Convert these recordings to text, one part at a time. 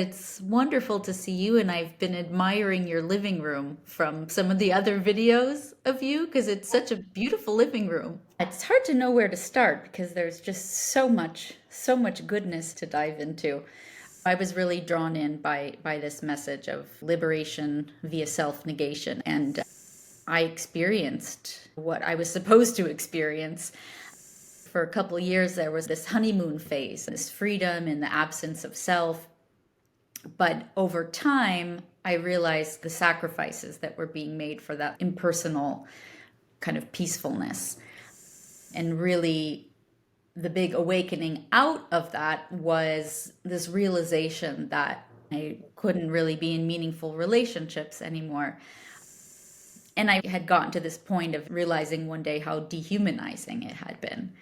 It's wonderful to see you, and I've been admiring your living room from some of the other videos of you because it's such a beautiful living room. It's hard to know where to start because there's just so much goodness to dive into. I was really drawn in by this message of liberation via self-negation, and I experienced what I was supposed to experience. For a couple of years, there was this honeymoon phase, this freedom in the absence of self. But over time, I realized the sacrifices that were being made for that impersonal kind of peacefulness. And really, the big awakening out of that was this realization that I couldn't really be in meaningful relationships anymore. And I had gotten to this point of realizing one day how dehumanizing it had been.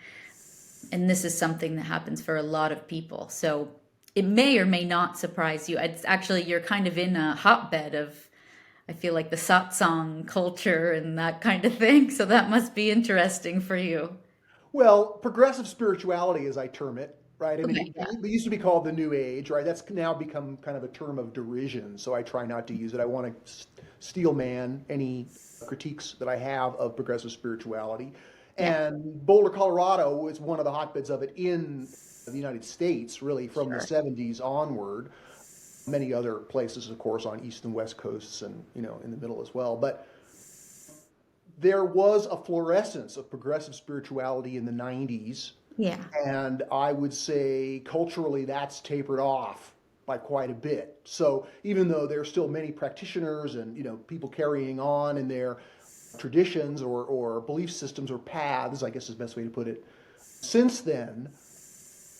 And this is something that happens for a lot of people. So it may or may not surprise you. It's actually, you're kind of in a hotbed of, I feel like, the satsang culture and that kind of thing. So that must be interesting for you. Well, progressive spirituality, as I term it, right? I mean, Okay, yeah. it used to be called the New Age, right? That's now become kind of a term of derision, so I try not to use it. I want to steel man any critiques that I have of progressive spirituality. Yeah, And Boulder, Colorado is one of the hotbeds of it in the United States, really from the sure. 70s onward. Many other places, of course, on east and west coasts and, in the middle as well. But there was a fluorescence of progressive spirituality in the 90s, Yeah. and I would say culturally that's tapered off by quite a bit. So even though there's still many practitioners and people carrying on in their traditions or belief systems or paths, I guess is the best way to put it, since then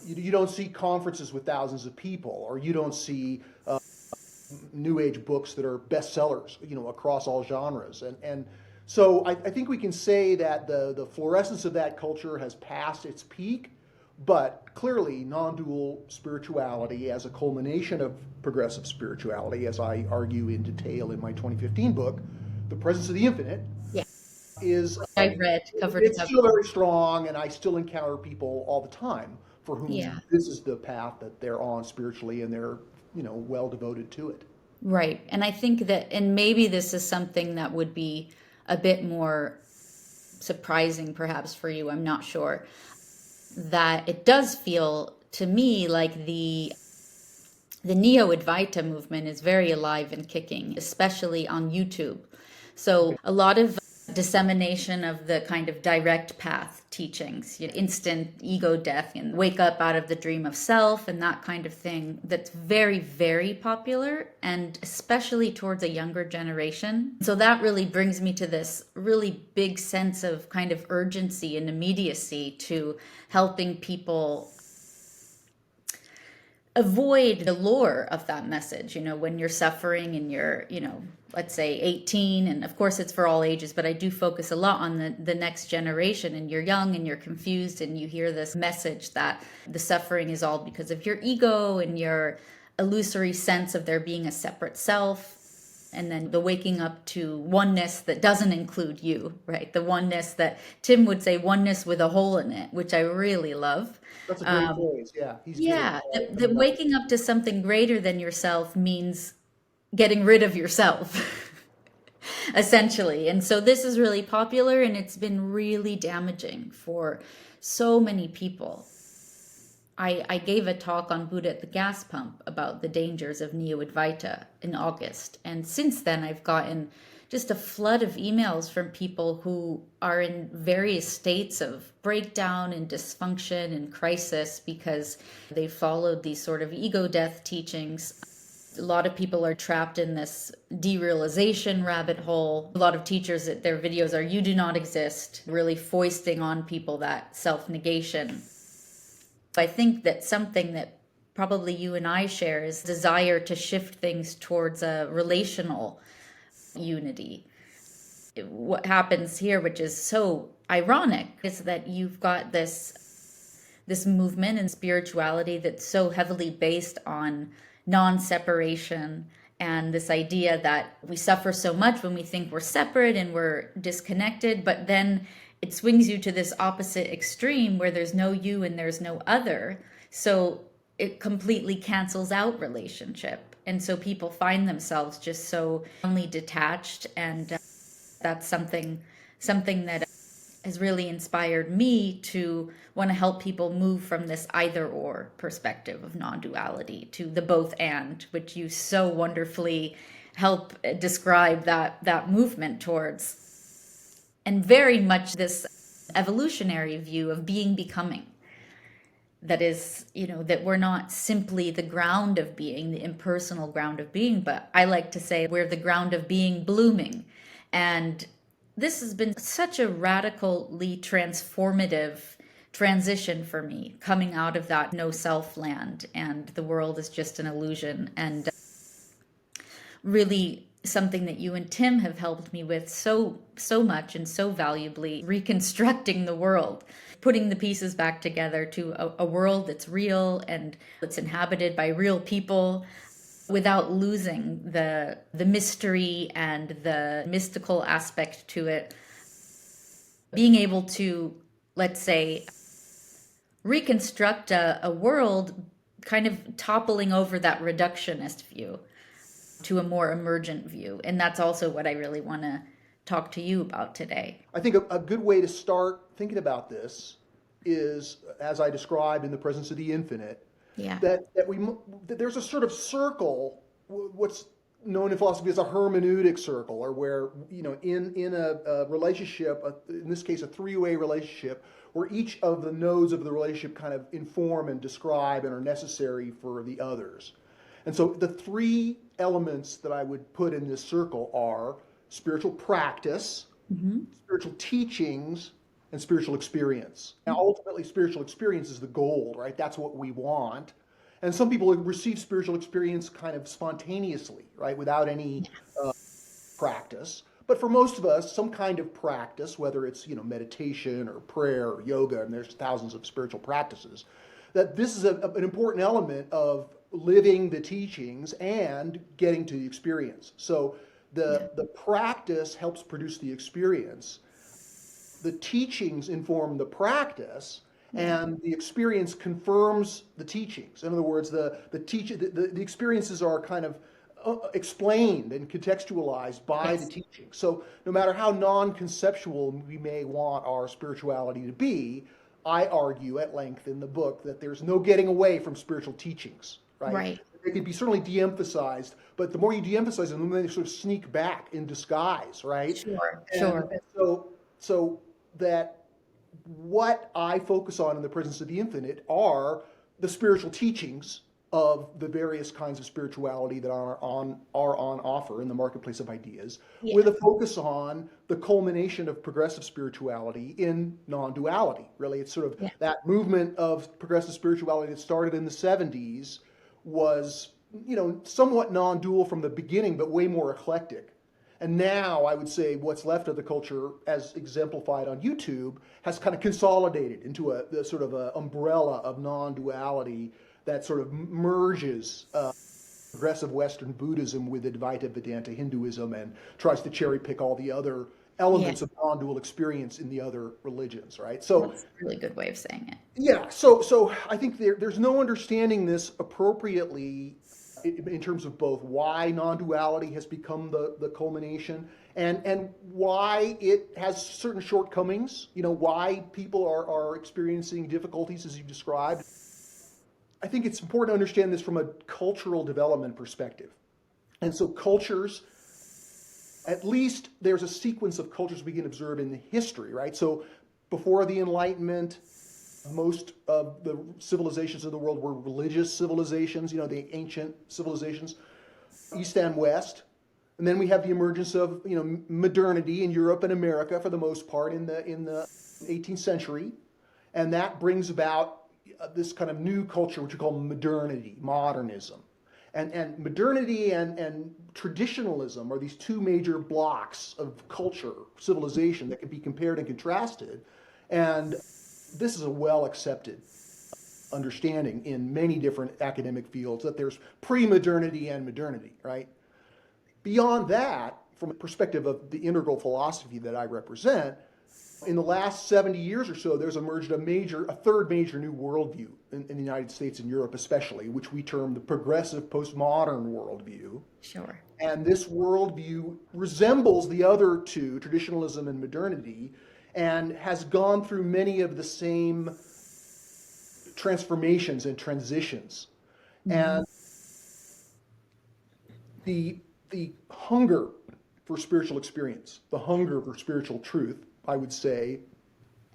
you don't see conferences with thousands of people, or you don't see new age books that are bestsellers, across all genres. And so I think we can say that the fluorescence of that culture has passed its peak, but clearly non-dual spirituality as a culmination of progressive spirituality, as I argue in detail in my 2015 book, The Presence of the Infinite, Yeah. is I've read cover to it's cover. still very strong, and I still encounter people all the time for Yeah. whom this is the path that they're on spiritually, and they're well devoted to it. Right. And I think that, and maybe this is something that would be a bit more surprising perhaps for you, I'm not sure, that it does feel to me like the neo-advaita movement is very alive and kicking, especially on YouTube. So a lot of dissemination of the kind of direct path teachings, instant ego death and wake up out of the dream of self and that kind of thing, that's very, very popular, and especially towards a younger generation. So that really brings me to this really big sense of kind of urgency and immediacy to helping people avoid the lure of that message. When you're suffering and you're, let's say 18, and of course it's for all ages, but I do focus a lot on the next generation, and you're young and you're confused and you hear this message that the suffering is all because of your ego and your illusory sense of there being a separate self. And then the waking up to oneness that doesn't include you, right? The oneness that Tim would say, oneness with a hole in it, which I really love. That's a great phrase. Yeah, he's good at Yeah, the coming up with. waking up to something greater than yourself means getting rid of yourself, essentially. And so this is really popular, and it's been really damaging for so many people. I gave a talk on Buddha at the gas pump about the dangers of neo-advaita in August. And since then, I've gotten just a flood of emails from people who are in various states of breakdown and dysfunction and crisis because they followed these sort of ego death teachings. A lot of people are trapped in this derealization rabbit hole. A lot of teachers, their videos are "you do not exist," really foisting on people that self-negation. I think that something that probably you and I share is desire to shift things towards a relational unity. What happens here, which is so ironic, is that you've got this movement and spirituality that's so heavily based on non-separation, and this idea that we suffer so much when we think we're separate and we're disconnected, but then it swings you to this opposite extreme where there's no you and there's no other. So it completely cancels out relationship. And so people find themselves just so only detached. And that's something that has really inspired me to want to help people move from this either or perspective of non-duality to the both and, which you so wonderfully help describe that movement towards. And very much this evolutionary view of being becoming, that is, that we're not simply the ground of being, the impersonal ground of being, but I like to say we're the ground of being blooming. And this has been such a radically transformative transition for me, coming out of that no self land and the world is just an illusion. And really something that you and Tim have helped me with so much and so valuably, reconstructing the world, putting the pieces back together to a world that's real and that's inhabited by real people, without losing the mystery and the mystical aspect to it. Being able to, let's say, reconstruct a world kind of toppling over that reductionist view to a more emergent view. And that's also what I really want to talk to you about today. I think a good way to start thinking about this is, as I described in The Presence of the Infinite, Yeah. that there's a sort of circle, what's known in philosophy as a hermeneutic circle, or where, in a relationship, in this case a three-way relationship, where each of the nodes of the relationship kind of inform and describe and are necessary for the others. And so the three elements that I would put in this circle are spiritual practice, spiritual teachings, and spiritual experience. Now, ultimately, spiritual experience is the goal, right? That's what we want. And some people receive spiritual experience kind of spontaneously, right, without any practice. But for most of us, some kind of practice, whether it's meditation or prayer or yoga, and there's thousands of spiritual practices, that this is an important element of living the teachings and getting to the experience. So the practice helps produce the experience. The teachings inform the practice, and the experience confirms the teachings. In other words, the experiences are kind of explained and contextualized by the teaching. So no matter how non-conceptual we may want our spirituality to be, I argue at length in the book that there's no getting away from spiritual teachings, right? They can be certainly de-emphasized, but the more you de-emphasize them, the more they sort of sneak back in disguise, right? Sure. And so that what I focus on in The Presence of the Infinite are the spiritual teachings of the various kinds of spirituality that are on offer in the marketplace of ideas, with a focus on the culmination of progressive spirituality in non-duality. Really, it's sort of that movement of progressive spirituality that started in the 70s was, somewhat non-dual from the beginning, but way more eclectic. And now I would say what's left of the culture, as exemplified on YouTube, has kind of consolidated into a sort of an umbrella of non-duality that sort of merges progressive Western Buddhism with Advaita Vedanta Hinduism and tries to cherry pick all the other elements of non-dual experience in the other religions, right? So that's a really good way of saying it. Yeah, so I think there's no understanding this appropriately in terms of both why non-duality has become the culmination and why it has certain shortcomings, why people are experiencing difficulties as you described. I think it's important to understand this from a cultural development perspective. And so cultures, at least there's a sequence of cultures we can observe in history, right? So before the Enlightenment, most of the civilizations of the world were religious civilizations, the ancient civilizations, East and West. And then we have the emergence of, modernity in Europe and America for the most part in the 18th century. And that brings about this kind of new culture, which we call modernity, modernism. And modernity and traditionalism are these two major blocks of culture, civilization that can be compared and contrasted. And this is a well-accepted understanding in many different academic fields that there's pre-modernity and modernity, right? Beyond that, from a perspective of the integral philosophy that I represent, In the last 70 years or so, there's emerged a third major new worldview in the United States and Europe especially, which we term the progressive postmodern worldview. Sure. And this worldview resembles the other two, traditionalism and modernity, and has gone through many of the same transformations and transitions. And the hunger for spiritual experience, the hunger for spiritual truth, I would say,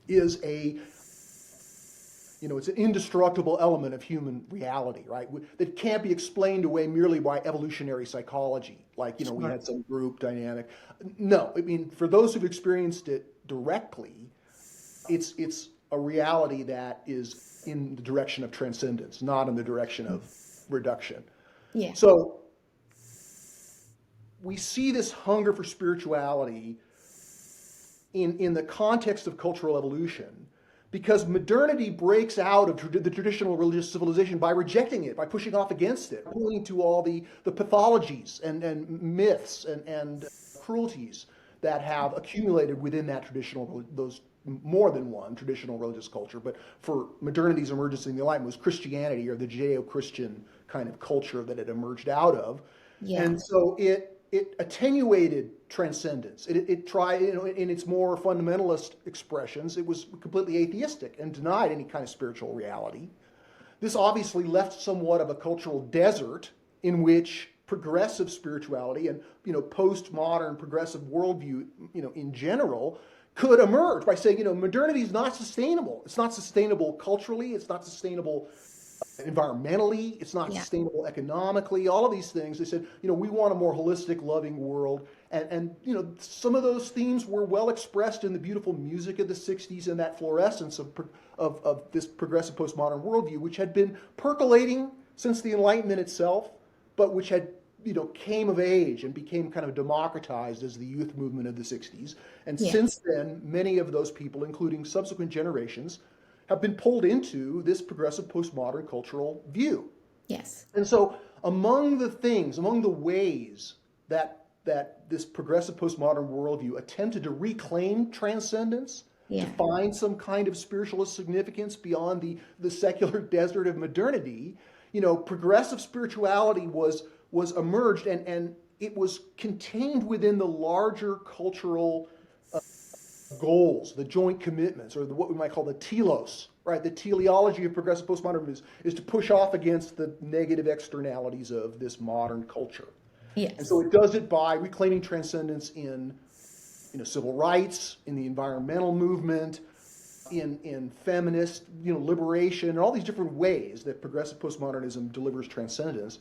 is it's an indestructible element of human reality, right? That can't be explained away merely by evolutionary psychology, like, we had some group dynamic. No, I mean, for those who've experienced it directly, it's a reality that is in the direction of transcendence, not in the direction of reduction. Yeah. So we see this hunger for spirituality in the context of cultural evolution, because modernity breaks out of the traditional religious civilization by rejecting it, by pushing off against it, pointing to all the pathologies and myths and cruelties that have accumulated within that those more than one traditional religious culture. But for modernity's emergence in the Enlightenment was Christianity, or the Judeo-Christian kind of culture that it emerged out of. Yeah. And so it attenuated transcendence. It tried, in its more fundamentalist expressions, it was completely atheistic and denied any kind of spiritual reality. This obviously left somewhat of a cultural desert in which progressive spirituality and, postmodern progressive worldview, in general, could emerge by saying, modernity is not sustainable. It's not sustainable culturally. It's not sustainable environmentally, it's not sustainable economically, all of these things. They said, we want a more holistic, loving world. And some of those themes were well expressed in the beautiful music of the 60s and that fluorescence of this progressive postmodern worldview, which had been percolating since the Enlightenment itself, but which had, came of age and became kind of democratized as the youth movement of the 60s. And since then, many of those people, including subsequent generations, have been pulled into this progressive postmodern cultural view. Yes. And so among the ways that this progressive postmodern worldview attempted to reclaim transcendence, to find some kind of spiritualist significance beyond the secular desert of modernity, progressive spirituality was emerged, and it was contained within the larger cultural goals, the joint commitments, or what we might call the telos, right? The teleology of progressive postmodernism is to push off against the negative externalities of this modern culture. Yes. And so it does it by reclaiming transcendence in civil rights, in the environmental movement, in feminist liberation, and all these different ways that progressive postmodernism delivers transcendence.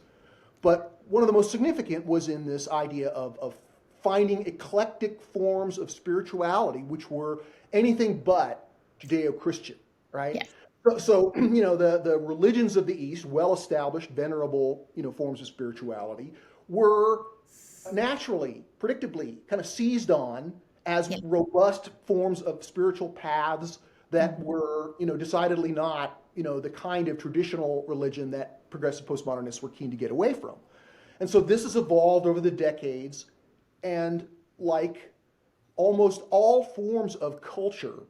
But one of the most significant was in this idea of finding eclectic forms of spirituality, which were anything but Judeo-Christian, right? Yes. So the religions of the East, well-established, venerable, forms of spirituality, were naturally, predictably, kind of seized on as robust forms of spiritual paths that were, decidedly not, the kind of traditional religion that progressive postmodernists were keen to get away from. And so this has evolved over the decades. And like almost all forms of culture,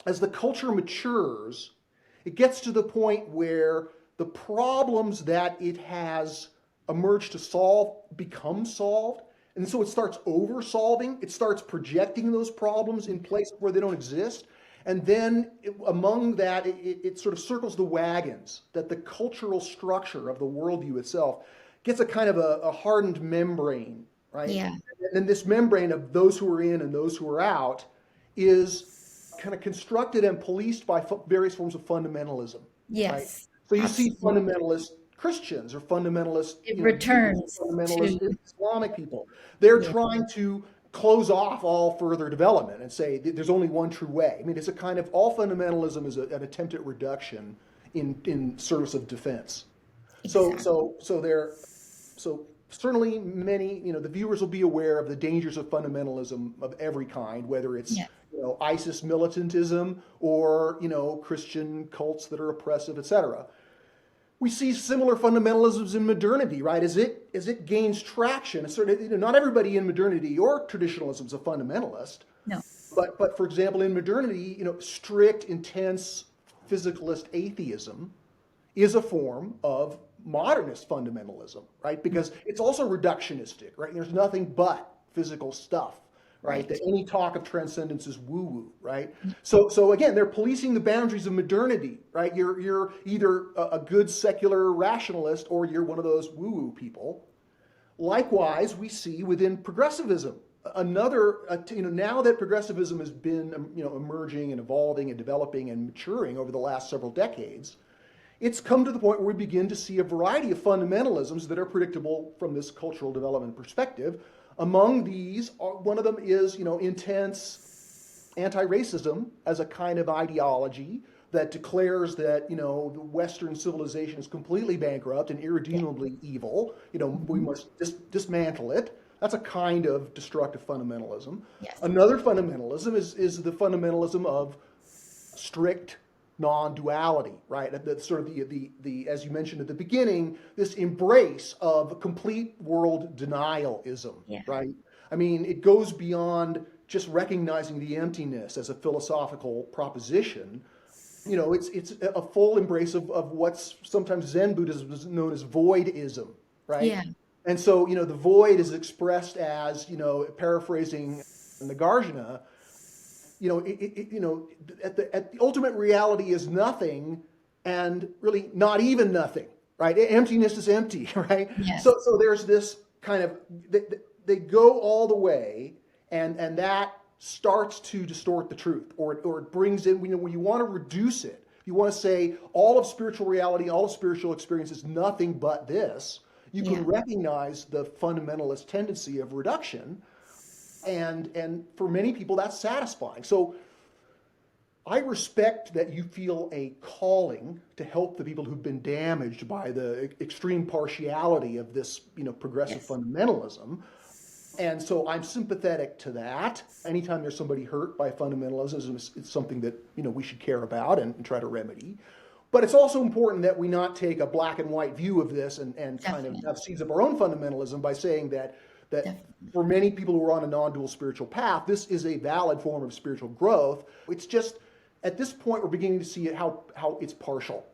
as the culture matures, it gets to the point where the problems that it has emerged to solve become solved. And so it starts over-solving. It starts projecting those problems in places where they don't exist. And then among that, it sort of circles the wagons, that the cultural structure of the worldview itself gets a kind of a hardened membrane, right? Yeah. And this membrane of those who are in and those who are out is kind of constructed and policed by various forms of fundamentalism. Yes. Right? So you see fundamentalist Christians or fundamentalist, it returns fundamentalist to Islamic people. They're trying to close off all further development and say there's only one true way. I mean, it's a kind of, all fundamentalism is an attempt at reduction in service of defense. Exactly. So certainly many, the viewers will be aware of the dangers of fundamentalism of every kind, whether it's ISIS militantism or Christian cults that are oppressive, etc. We see similar fundamentalisms in modernity, right? As it gains traction, it's sort of, not everybody in modernity or traditionalism is a fundamentalist. No. But for example, in modernity, strict, intense physicalist atheism is a form of modernist fundamentalism, right? Because it's also reductionistic, right? There's nothing but physical stuff, right? Right. That any talk of transcendence is woo-woo, right? So again, they're policing the boundaries of modernity, right? You're either a good secular rationalist or you're one of those woo-woo people. Likewise, we see within progressivism now that progressivism has been emerging and evolving and developing and maturing over the last several decades, it's come to the point where we begin to see a variety of fundamentalisms that are predictable from this cultural development perspective. Among these, one of them is intense anti-racism as a kind of ideology that declares that the Western civilization is completely bankrupt and irredeemably evil. We must dismantle it. That's a kind of destructive fundamentalism. Yes. Another fundamentalism is the fundamentalism of strict non-duality, right? That's sort of the as you mentioned at the beginning, this embrace of complete world denialism, Yeah. right? I mean, it goes beyond just recognizing the emptiness as a philosophical proposition. It's a full embrace of what's sometimes Zen Buddhism is known as voidism, right? Yeah. And so, the void is expressed as, paraphrasing Nagarjuna, at the ultimate reality is nothing, and really not even nothing, right? Emptiness is empty, right? Yes. So there's this kind of they go all the way, and that starts to distort the truth, or it brings in when you want to reduce it, you want to say all of spiritual reality, all of spiritual experience is nothing but this. You can recognize the fundamentalist tendency of reduction, and for many people that's satisfying. So I respect that you feel a calling to help the people who've been damaged by the extreme partiality of this progressive fundamentalism. And so I'm sympathetic to that. Anytime there's somebody hurt by fundamentalism, it's something that we should care about and try to remedy. But it's also important that we not take a black and white view of this and kind of have seeds of our own fundamentalism by saying that for many people who are on a non-dual spiritual path, this is a valid form of spiritual growth. It's just at this point we're beginning to see how it's partial.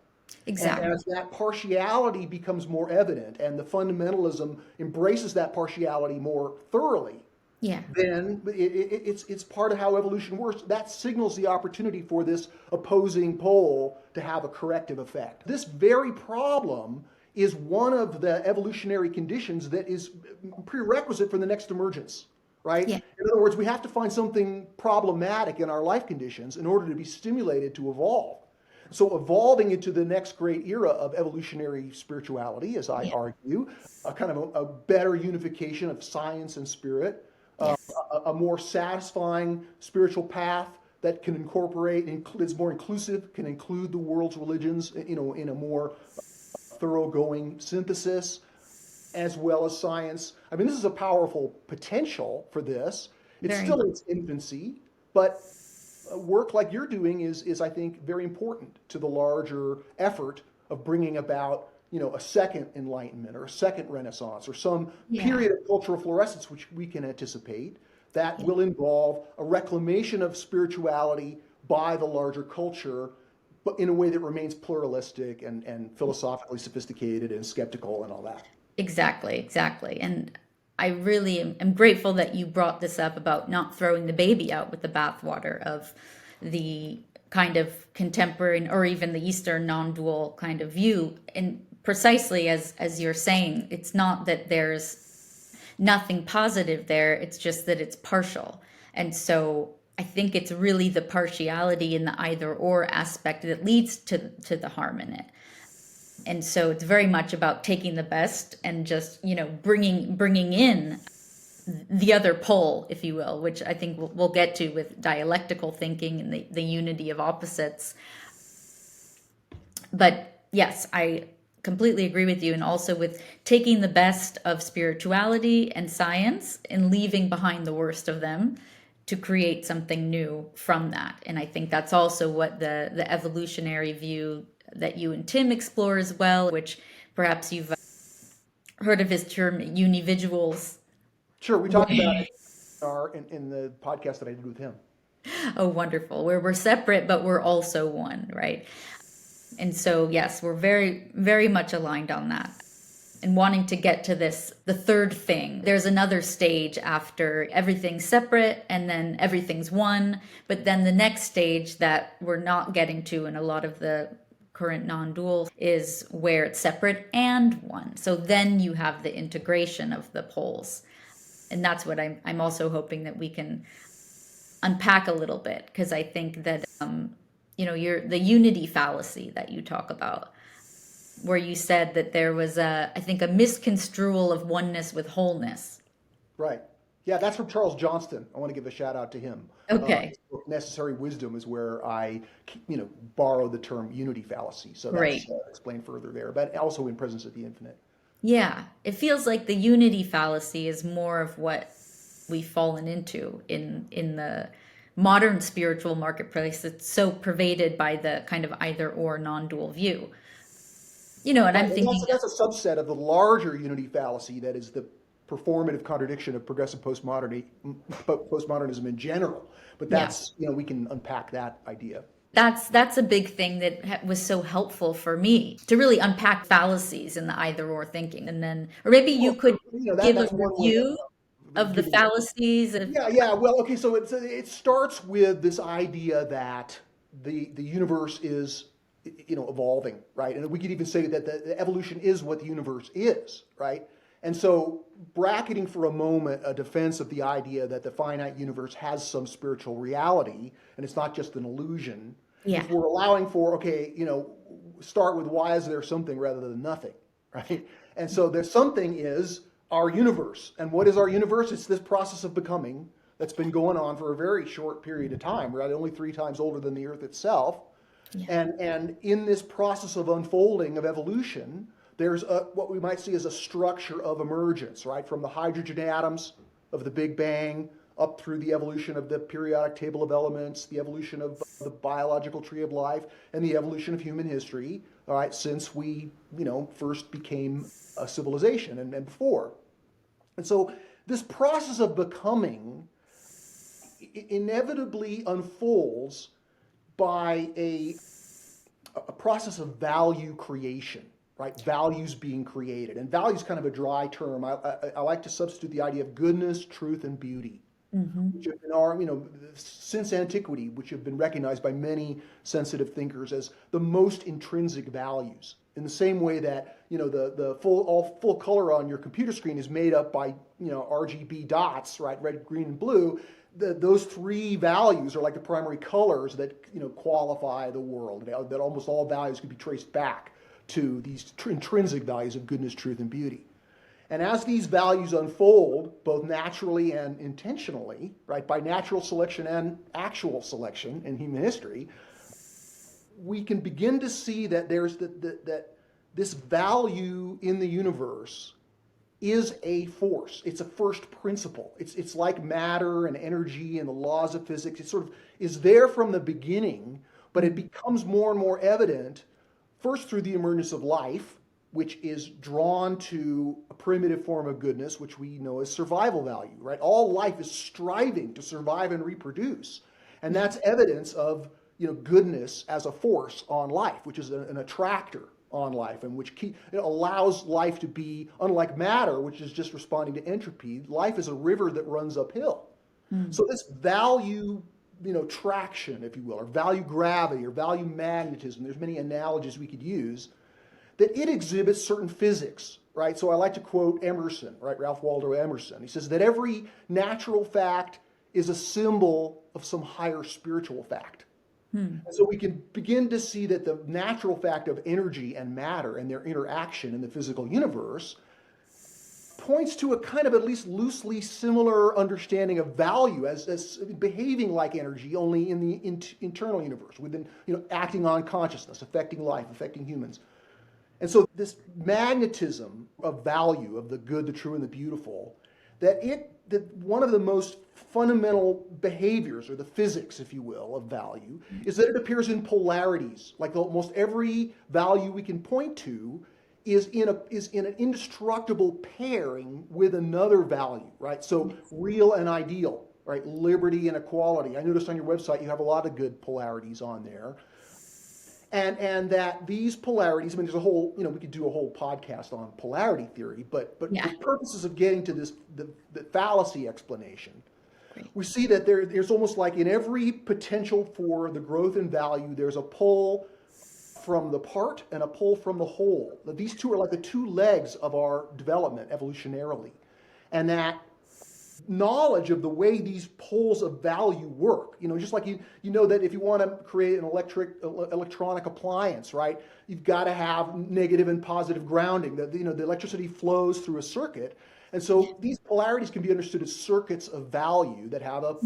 Exactly. And as that partiality becomes more evident and the fundamentalism embraces that partiality more thoroughly, then it's part of how evolution works. That signals the opportunity for this opposing pole to have a corrective effect. This very problem is one of the evolutionary conditions that is prerequisite for the next emergence, right? Yeah. In other words, we have to find something problematic in our life conditions in order to be stimulated to evolve. So evolving into the next great era of evolutionary spirituality, as I argue, a kind of a better unification of science and spirit, a more satisfying spiritual path that can incorporate, is more inclusive, can include the world's religions, in a more thoroughgoing synthesis, as well as science. I mean, this is a powerful potential for this. It's still in its infancy, but work like you're doing is I think very important to the larger effort of bringing about a second enlightenment or a second renaissance or some period of cultural fluorescence which we can anticipate that will involve a reclamation of spirituality by the larger culture, but in a way that remains pluralistic and philosophically sophisticated and skeptical and all that. Exactly. And I really am grateful that you brought this up about not throwing the baby out with the bathwater of the kind of contemporary or even the Eastern non-dual kind of view. And precisely as you're saying, it's not that there's nothing positive there, it's just that it's partial. And so I think it's really the partiality in the either or aspect that leads to the harm in it. And so it's very much about taking the best and just, bringing in the other pole, if you will, which I think we'll get to with dialectical thinking and the unity of opposites. But yes, I completely agree with you. And also with taking the best of spirituality and science and leaving behind the worst of them to create something new from that. And I think that's also what the evolutionary view that you and Tim explore as well, which perhaps you've heard of his term Unividuals. Sure, we talked about it in the podcast that I did with him. Oh, wonderful. Where we're separate, but we're also one, right? And so, yes, we're very, very much aligned on that. And wanting to get to this, the third thing. There's another stage after everything's separate and then everything's one. But then the next stage that we're not getting to in a lot of the current non-dual is where it's separate and one. So then you have the integration of the poles. And that's what I'm also hoping that we can unpack a little bit, because I think that, the unity fallacy that you talk about, where you said that there was I think a misconstrual of oneness with wholeness. Right. Yeah, that's from Charles Johnston. I want to give a shout out to him. Okay, His book, Necessary Wisdom, is where I, borrowed the term unity fallacy. So great. that's explained further there, but also in Presence of the Infinite. Yeah, it feels like the unity fallacy is more of what we've fallen into in the modern spiritual marketplace. It's so pervaded by the kind of either or non-dual view. And Right, I'm and thinking, that's a subset of the larger unity fallacy that is the performative contradiction of progressive postmodernism in general. But yeah, that's, we can unpack that idea. that's a big thing that was so helpful for me to really unpack fallacies in the either or thinking. And then, or maybe you Well, could give a that's one way review of the giving it. fallacies. Yeah, yeah. Well, okay. So it starts with this idea that the universe is, evolving, right? And we could even say that the evolution is what the universe is, right? And so bracketing for a moment a defense of the idea that the finite universe has some spiritual reality and it's not just an illusion. Yeah. If we're allowing for, okay, start with why is there something rather than nothing, right? And so there's something is our universe. And what is our universe? It's this process of becoming that's been going on for a very short period of time. We're only 3 times older than the Earth itself. Yeah. And in this process of unfolding of evolution, there's what we might see as a structure of emergence, right? From the hydrogen atoms of the Big Bang up through the evolution of the periodic table of elements, the evolution of the biological tree of life, and the evolution of human history, all right, since we, first became a civilization and before. And so this process of becoming inevitably unfolds by a process of value creation, right? Values being created. And value is kind of a dry term. I like to substitute the idea of goodness, truth, and beauty, which have been since antiquity, which have been recognized by many sensitive thinkers as the most intrinsic values. In the same way that, the full color on your computer screen is made up by, RGB dots, right? Red, green, and blue. Those 3 values are like the primary colors that qualify the world. That almost all values can be traced back to these intrinsic values of goodness, truth, and beauty. And as these values unfold, both naturally and intentionally, right, by natural selection and actual selection in human history, we can begin to see that there's that this value in the universe is a force. It's a first principle. It's like matter and energy and the laws of physics. It sort of is there from the beginning, but it becomes more and more evident first through the emergence of life, which is drawn to a primitive form of goodness, which we know as survival value, right? All life is striving to survive and reproduce. And that's evidence of, goodness as a force on life, which is an attractor on life, and which allows life to be, unlike matter, which is just responding to entropy. Life is a river that runs uphill. So this value, traction, if you will, or value gravity, or value magnetism, there's many analogies we could use, that it exhibits certain physics, right? So I like to quote Emerson, right? Ralph Waldo Emerson. He says that every natural fact is a symbol of some higher spiritual fact. And so we can begin to see that the natural fact of energy and matter and their interaction in the physical universe points to a kind of at least loosely similar understanding of value as behaving like energy, only in the internal universe, within, acting on consciousness, affecting life, affecting humans. And so this magnetism of value, of the good, the true, and the beautiful, that one of the most fundamental behaviors, or the physics, if you will, of value, is that it appears in polarities. Like almost every value we can point to is in an indestructible pairing with another value, right? So real and ideal, right? Liberty and equality. I noticed on your website you have a lot of good polarities on there. And that these polarities, I mean, there's a whole, we could do a whole podcast on polarity theory, but Yeah. for purposes of getting to the fallacy explanation, Great. we see that there's almost like in every potential for the growth in value, there's a pull from the part and a pull from the whole. That these two are like the two legs of our development evolutionarily. And that knowledge of the way these poles of value work, just like you know that if you want to create an electronic appliance, right, you've got to have negative and positive grounding. That the electricity flows through a circuit, and so these polarities can be understood as circuits of value that have a,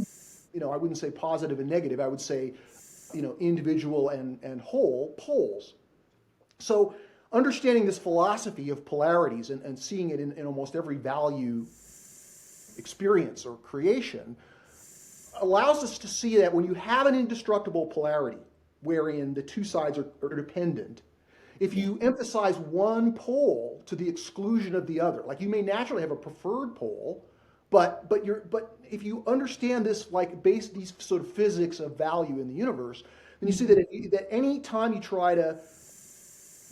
I wouldn't say positive and negative, I would say, individual and whole poles. So understanding this philosophy of polarities and seeing it in almost every value experience or creation allows us to see that when you have an indestructible polarity wherein the two sides are dependent, if you emphasize one pole to the exclusion of the other, like you may naturally have a preferred pole, but if you understand this, like these sort of physics of value in the universe, then you see that any time you try to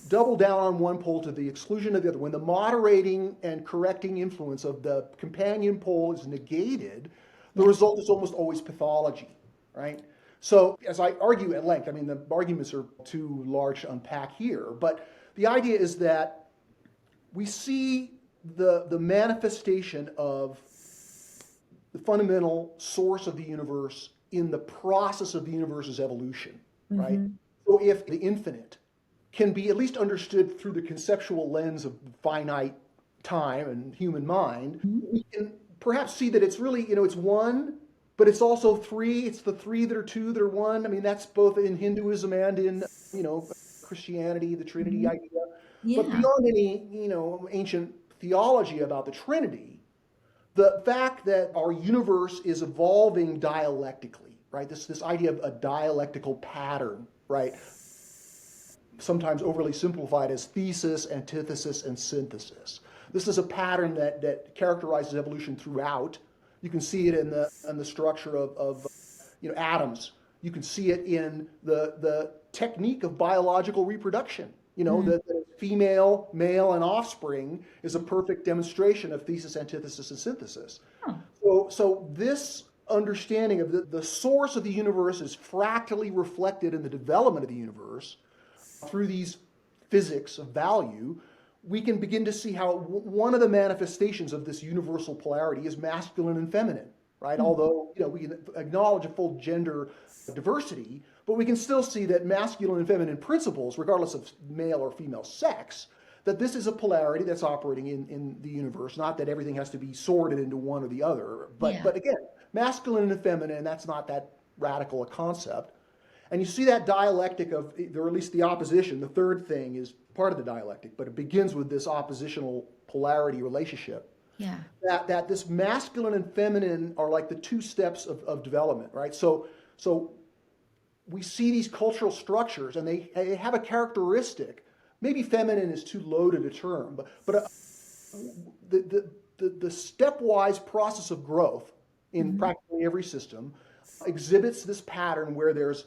double down on one pole to the exclusion of the other, when the moderating and correcting influence of the companion pole is negated, the result is almost always pathology, right? So as I argue at length, I mean, the arguments are too large to unpack here, but the idea is that we see the manifestation of the fundamental source of the universe in the process of the universe's evolution, right? So if the infinite can be at least understood through the conceptual lens of finite time and human mind, we can perhaps see that it's really, it's one, but it's also three. It's the three that are two that are one. I mean, that's both in Hinduism and in, Christianity, the Trinity idea. Yeah. But beyond any, ancient theology about the Trinity, the fact that our universe is evolving dialectically, right? This idea of a dialectical pattern, right? Sometimes overly simplified as thesis, antithesis, and synthesis. This is a pattern that characterizes evolution throughout. You can see it in the structure of atoms. You can see it in the technique of biological reproduction. The female, male, and offspring is a perfect demonstration of thesis, antithesis, and synthesis. So this understanding of the source of the universe is fractally reflected in the development of the universe through these physics of value. We can begin to see how one of the manifestations of this universal polarity is masculine and feminine, right? Although, we can acknowledge a full gender diversity, but we can still see that masculine and feminine principles, regardless of male or female sex, that this is a polarity that's operating in the universe, not that everything has to be sorted into one or the other. But again, masculine and feminine, that's not that radical a concept. And you see that dialectic of, or at least the opposition, the third thing is part of the dialectic, but it begins with this oppositional polarity relationship. Yeah. That this masculine and feminine are like the two steps of development, right? So we see these cultural structures, and they have a characteristic. Maybe feminine is too loaded a term, but the stepwise process of growth in practically every system exhibits this pattern where there's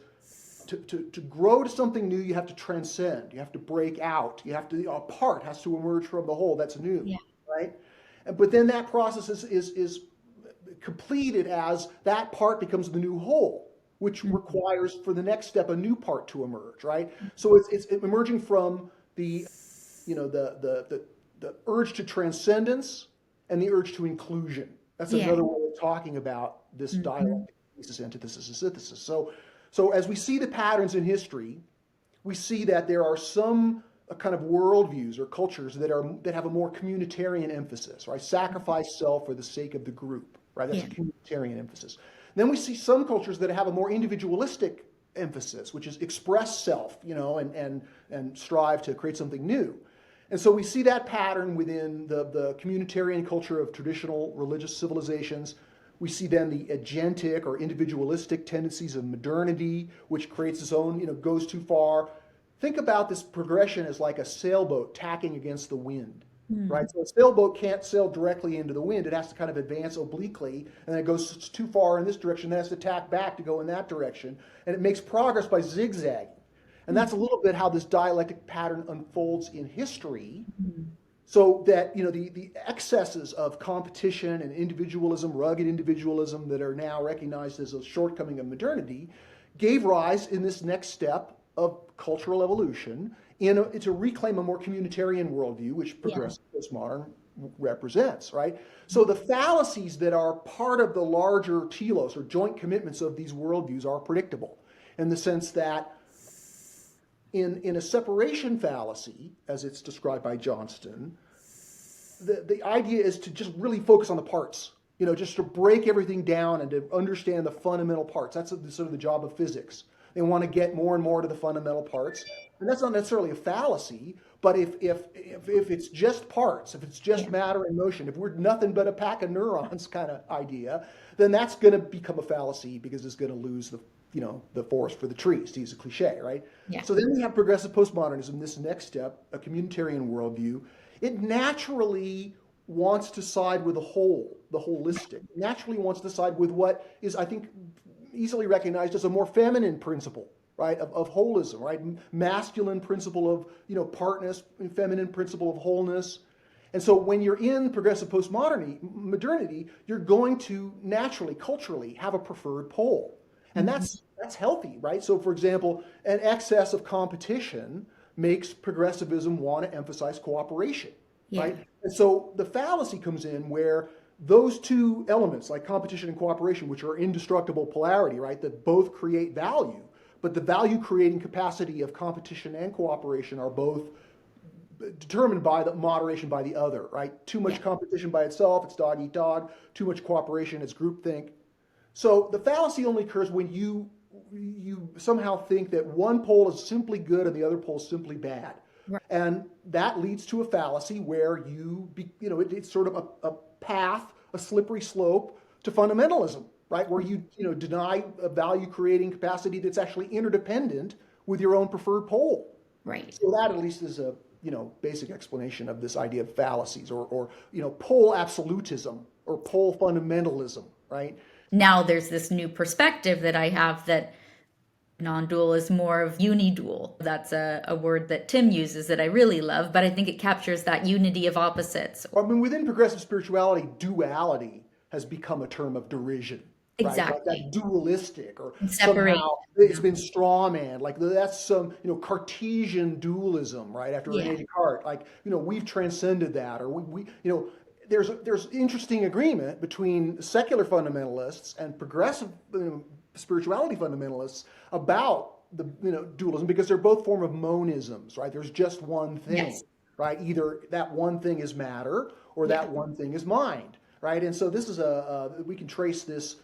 to grow to something new, you have to transcend, you have to break out, a part has to emerge from the whole that's new, right? But then that process is completed as that part becomes the new whole, which requires for the next step a new part to emerge, right? So it's emerging from the urge to transcendence and the urge to inclusion. That's another way of talking about this dialectic, thesis, antithesis, and synthesis. So as we see the patterns in history, we see that there are some kind of worldviews or cultures that have a more communitarian emphasis, right? Sacrifice self for the sake of the group, right? That's a communitarian emphasis. Then we see some cultures that have a more individualistic emphasis, which is express self, and strive to create something new. And so we see that pattern within the communitarian culture of traditional religious civilizations. We see then the agentic or individualistic tendencies of modernity, which creates its own, goes too far. Think about this progression as like a sailboat tacking against the wind. right? So a sailboat can't sail directly into the wind. It has to kind of advance obliquely, and then it goes too far in this direction, then it has to tack back to go in that direction. And it makes progress by zigzagging. And that's a little bit how this dialectic pattern unfolds in history. So that, the excesses of competition and individualism, rugged individualism that are now recognized as a shortcoming of modernity, gave rise in this next step of cultural evolution to reclaim a more communitarian worldview, which progressive postmodern represents, right? So the fallacies that are part of the larger telos or joint commitments of these worldviews are predictable in the sense that in a separation fallacy, as it's described by Johnston, the idea is to just really focus on the parts, just to break everything down and to understand the fundamental parts. That's sort of the job of physics. They want to get more and more to the fundamental parts. And that's not necessarily a fallacy, but if it's just parts, if it's just matter and motion, if we're nothing but a pack of neurons kind of idea, then that's going to become a fallacy because it's going to lose the forest for the trees, to use a cliche, right? Yeah. So then we have progressive postmodernism, this next step, a communitarian worldview. It naturally wants to side with the whole, the holistic. It naturally wants to side with what is, I think, easily recognized as a more feminine principle, right, of holism, right? Masculine principle of, partness, feminine principle of wholeness. And so when you're in progressive modernity, you're going to naturally, culturally, have a preferred pole. And that's healthy, right? So for example, an excess of competition makes progressivism want to emphasize cooperation, right? And so the fallacy comes in where those two elements, like competition and cooperation, which are indestructible polarity, right, that both create value, but the value creating capacity of competition and cooperation are both determined by the moderation by the other, right? Too much competition by itself, it's dog eat dog. Too much cooperation, it's groupthink. So the fallacy only occurs when you somehow think that one pole is simply good and the other pole is simply bad. Right. And that leads to a fallacy where it's sort of a path, a slippery slope to fundamentalism, right? Where you deny a value creating capacity that's actually interdependent with your own preferred pole. Right. So that at least is a basic explanation of this idea of fallacies or pole absolutism or pole fundamentalism, right? Now there's this new perspective that I have that non-dual is more of unidual. That's a word that Tim uses that I really love, but I think it captures that unity of opposites. I mean, within progressive spirituality, duality has become a term of derision. Right? Exactly. Like that dualistic or Separate. somehow it's been strawman. Like that's some, Cartesian dualism, right? After Rene Descartes, like, we've transcended that, or we there's interesting agreement between secular fundamentalists and progressive spirituality fundamentalists about the dualism because they're both form of monisms, right? There's just one thing, right? Either that one thing is matter or that one thing is mind, right? And so this is we can trace this,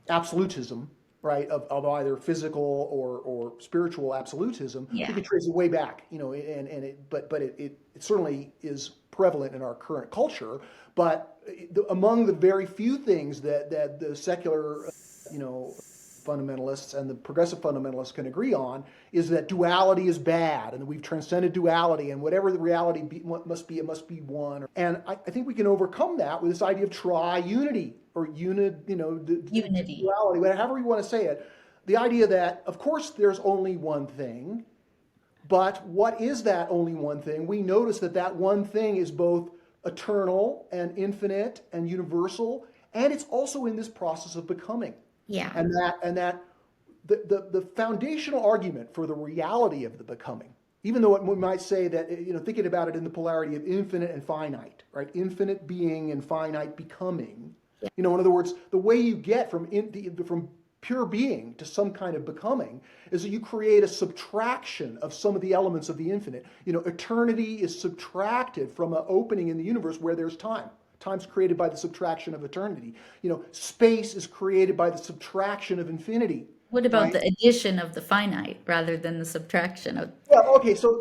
absolutism, right, of either physical or spiritual absolutism. We can trace it way back, but it certainly is prevalent in our current culture. But among the very few things that the secular, fundamentalists and the progressive fundamentalists can agree on is that duality is bad and that we've transcended duality, and whatever the reality must be, it must be one. And I think we can overcome that with this idea of tri-unity or unity, duality, however you want to say it. The idea that, of course, there's only one thing, but what is that only one thing? We notice that one thing is both eternal and infinite and universal, and it's also in this process of becoming. Yeah. And that the foundational argument for the reality of the becoming, even though we might say that, thinking about it in the polarity of infinite and finite, right? Infinite being and finite becoming. In other words, the way you get from pure being to some kind of becoming is that you create a subtraction of some of the elements of the infinite. Eternity is subtracted from an opening in the universe where there's time. Time's created by the subtraction of eternity. Space is created by the subtraction of infinity. What about the addition of the finite rather than the subtraction of? Well, okay, so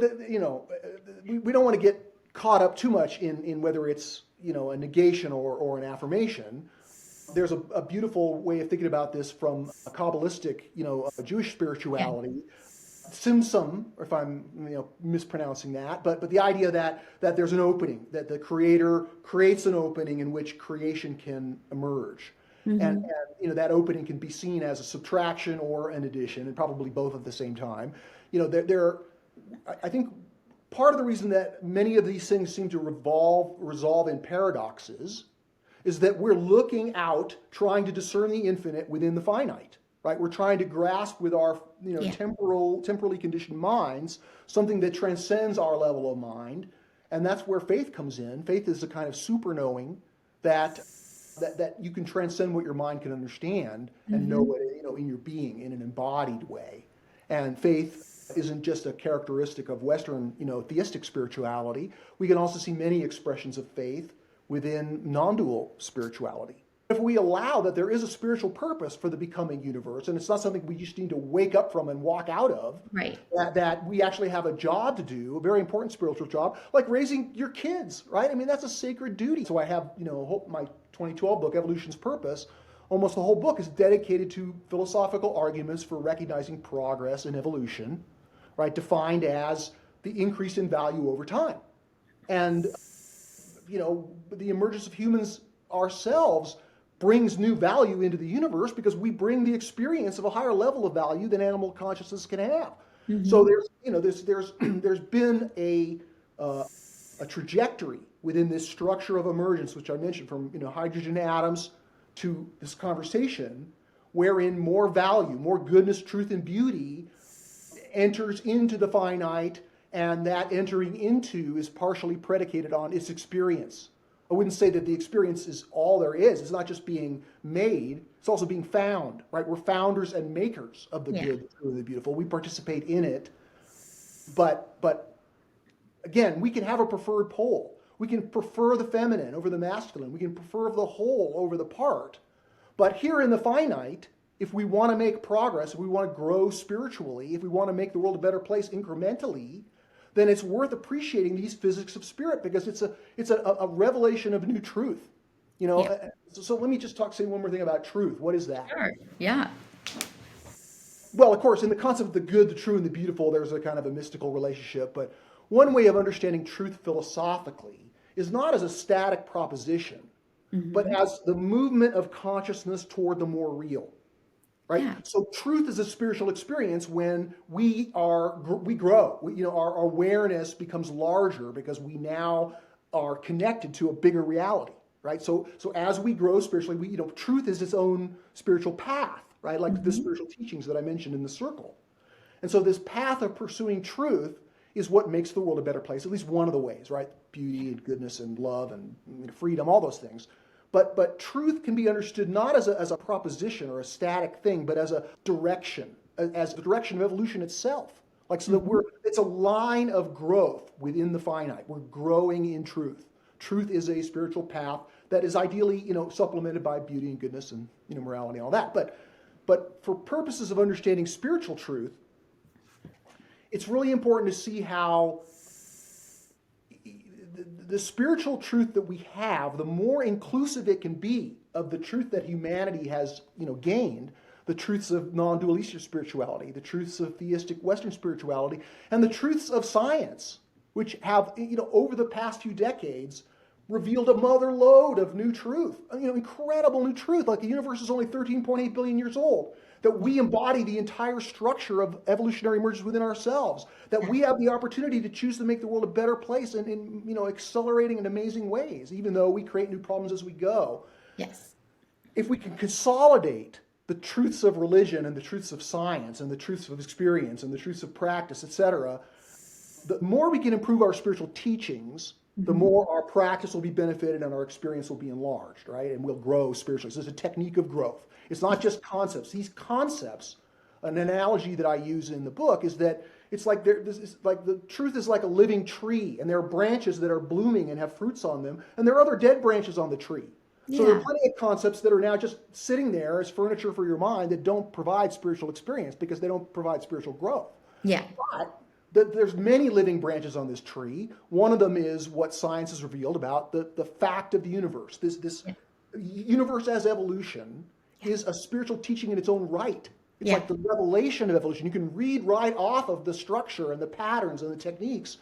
we don't want to get caught up too much in whether it's a negation or an affirmation. There's a beautiful way of thinking about this from a Kabbalistic, Jewish spirituality, Simsum, if I'm mispronouncing that, but the idea that there's an opening, that the creator creates an opening in which creation can emerge. And that opening can be seen as a subtraction or an addition, and probably both at the same time. I think part of the reason that many of these things seem to resolve in paradoxes is that we're looking out, trying to discern the infinite within the finite. Right, we're trying to grasp with our temporally conditioned minds something that transcends our level of mind, and that's where faith comes in. Faith is a kind of super knowing that you can transcend what your mind can understand and know it, in your being in an embodied way. And faith isn't just a characteristic of Western, theistic spirituality. We can also see many expressions of faith within non-dual spirituality. If we allow that there is a spiritual purpose for the becoming universe, and it's not something we just need to wake up from and walk out of, right? That we actually have a job to do, a very important spiritual job, like raising your kids, right? I mean, that's a sacred duty. So I have, my 2012 book, Evolution's Purpose, almost the whole book is dedicated to philosophical arguments for recognizing progress in evolution, right? Defined as the increase in value over time. And, the emergence of humans ourselves brings new value into the universe because we bring the experience of a higher level of value than animal consciousness can have. So there's been a trajectory within this structure of emergence, which I mentioned, from hydrogen atoms to this conversation, wherein more value, more goodness, truth, and beauty enters into the finite, and that entering into is partially predicated on its experience. I wouldn't say that the experience is all there is. It's not just being made, it's also being found, right? We're founders and makers of the good, the true, and the beautiful. We participate in it. But again, we can have a preferred pole. We can prefer the feminine over the masculine. We can prefer the whole over the part. But here in the finite, if we want to make progress, if we want to grow spiritually, if we want to make the world a better place incrementally, then it's worth appreciating these physics of spirit, because it's a revelation of new truth. So let me just say one more thing about truth. What is that? Sure. Yeah. Well, of course, in the concept of the good, the true, and the beautiful, there's a kind of a mystical relationship. But one way of understanding truth philosophically is not as a static proposition, but as the movement of consciousness toward the more real. Right? Yeah. So truth is a spiritual experience when we grow. Our awareness becomes larger because we now are connected to a bigger reality. Right? So as we grow spiritually, truth is its own spiritual path. Right? Like the spiritual teachings that I mentioned in the circle. And so this path of pursuing truth is what makes the world a better place. At least one of the ways. Right? Beauty and goodness and love and freedom, all those things. But truth can be understood not as a proposition or a static thing, but as a direction, as the direction of evolution itself. So that it's a line of growth within the finite. We're growing in truth. Truth is a spiritual path that is ideally, supplemented by beauty and goodness and morality and all that. But for purposes of understanding spiritual truth, it's really important to see how the spiritual truth that we have, the more inclusive it can be of the truth that humanity has, gained, the truths of non-dualistic spirituality, the truths of theistic Western spirituality, and the truths of science, which have, over the past few decades, revealed a mother lode of new truth, incredible new truth. Like the universe is only 13.8 billion years old, that we embody the entire structure of evolutionary emergence within ourselves, that we have the opportunity to choose to make the world a better place and in accelerating in amazing ways, even though we create new problems as we go. Yes. If we can consolidate the truths of religion and the truths of science and the truths of experience and the truths of practice, etc., the more we can improve our spiritual teachings, the more our practice will be benefited and our experience will be enlarged, right? And we'll grow spiritually. So it's a technique of growth. It's not just concepts. These concepts, an analogy that I use in the book is that it's like the truth is like a living tree, and there are branches that are blooming and have fruits on them, and there are other dead branches on the tree. So there are plenty of concepts that are now just sitting there as furniture for your mind that don't provide spiritual experience because they don't provide spiritual growth. Yeah. But there's many living branches on this tree. One of them is what science has revealed about the fact of the universe. This universe as evolution is a spiritual teaching in its own right. It's Yeah. like the revelation of evolution. You can read right off of the structure and the patterns and the techniques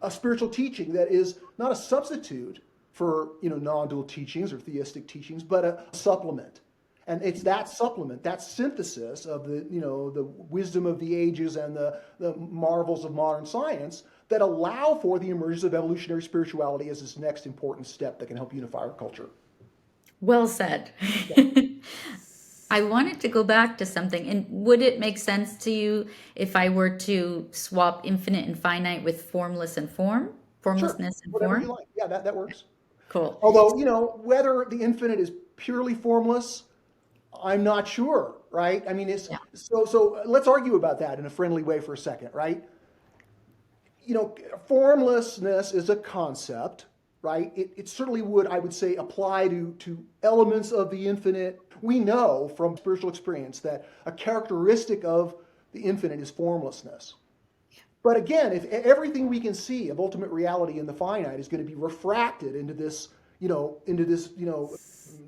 a spiritual teaching that is not a substitute for non-dual teachings or theistic teachings, but a supplement. And it's that supplement, that synthesis of the wisdom of the ages and the marvels of modern science that allow for the emergence of evolutionary spirituality as this next important step that can help unify our culture. Well said. I wanted to go back to something. And would it make sense to you if I were to swap infinite and finite with formless and form? Sure, Formlessness and whatever you form? like. Yeah, that works. Cool. Although, whether the infinite is purely formless, I'm not sure, right? I mean, Yeah. so let's argue about that in a friendly way for a second, right? Formlessness is a concept, right? It certainly would, I would say, apply to elements of the infinite. We know from spiritual experience that a characteristic of the infinite is formlessness. But again, if everything we can see of ultimate reality in the finite is going to be refracted into this,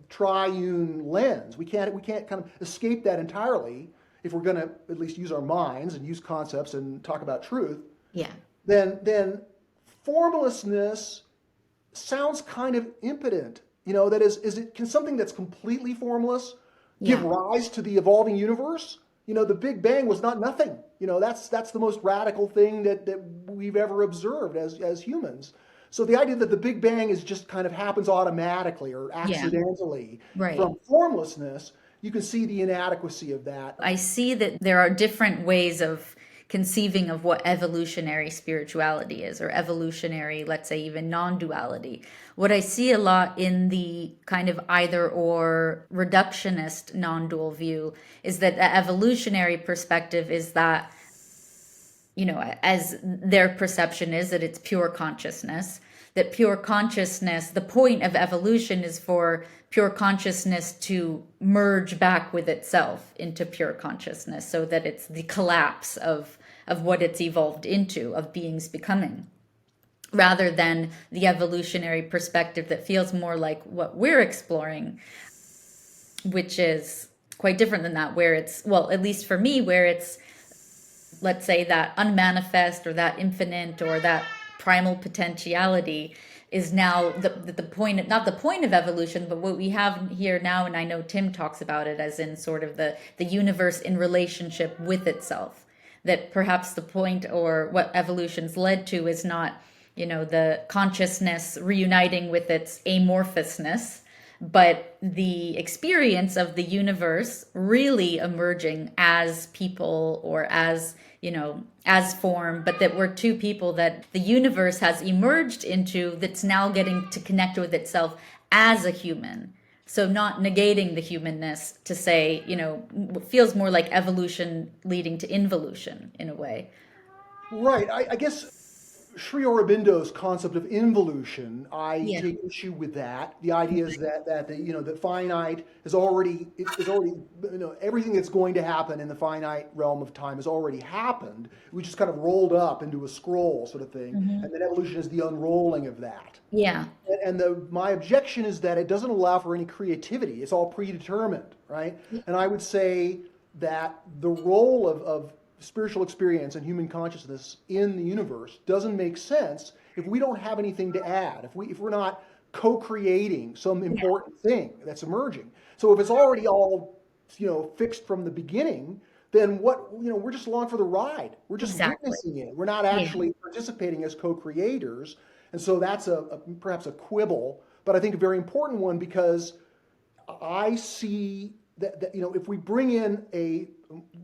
triune lens, we can't kind of escape that entirely if we're going to at least use our minds and use concepts and talk about truth. Yeah. Then formlessness sounds kind of impotent. That can something that's completely formless give Yeah. rise to the evolving universe? The Big Bang was not nothing. That's the most radical thing that we've ever observed as humans. So the idea that the Big Bang is just kind of happens automatically or Yeah. accidentally Right. from formlessness, you can see the inadequacy of that. I see that there are different ways of conceiving of what evolutionary spirituality is, or evolutionary, let's say even non-duality. What I see a lot in the kind of either or reductionist non-dual view is that the evolutionary perspective is that, as their perception is that it's pure consciousness, that pure consciousness, the point of evolution is for pure consciousness to merge back with itself into pure consciousness, so that it's the collapse of what it's evolved into, of beings becoming, rather than the evolutionary perspective that feels more like what we're exploring, which is quite different than that, where it's, well, at least for me, where it's, let's say, that unmanifest or that infinite or that primal potentiality is now the point, not the point of evolution, but what we have here now. And I know Tim talks about it as in sort of the universe in relationship with itself, that perhaps the point or what evolution's led to is not, the consciousness reuniting with its amorphousness, but the experience of the universe really emerging as people or as, as form, but that we're two people that the universe has emerged into, that's now getting to connect with itself as a human. So not negating the humanness to say, feels more like evolution leading to involution in a way. Right. I guess Sri Aurobindo's concept of involution, I Yeah. take issue with that. The idea is that the finite is already everything that's going to happen in the finite realm of time has already happened. We just kind of rolled up into a scroll sort of thing, and then evolution is the unrolling of that. Yeah. And my objection is that it doesn't allow for any creativity. It's all predetermined, right? And I would say that the role of spiritual experience and human consciousness in the universe doesn't make sense if we don't have anything to add, if we're not co-creating some important thing that's emerging. So if it's already all fixed from the beginning, then we're just along for the ride. We're just Exactly. witnessing it. We're not actually participating as co-creators. And so that's perhaps a quibble, but I think a very important one, because I see that if we bring in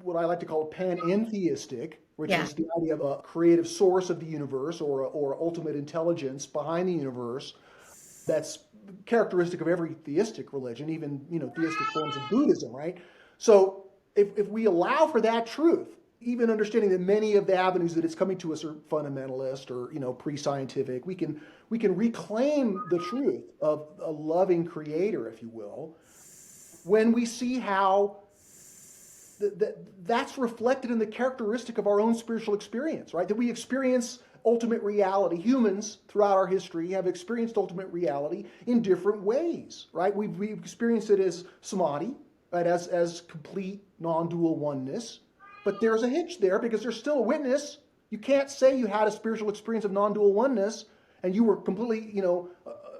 what I like to call a panentheistic, which is the idea of a creative source of the universe or ultimate intelligence behind the universe, that's characteristic of every theistic religion, even theistic forms of Buddhism, right? So if we allow for that truth, even understanding that many of the avenues that it's coming to us are fundamentalist or pre-scientific, we can reclaim the truth of a loving creator, if you will, when we see how that's reflected in the characteristic of our own spiritual experience, right? That we experience ultimate reality. Humans throughout our history have experienced ultimate reality in different ways, right? We've experienced it as samadhi, right, as complete non-dual oneness. But there's a hitch there because there's still a witness. You can't say you had a spiritual experience of non-dual oneness and you were completely,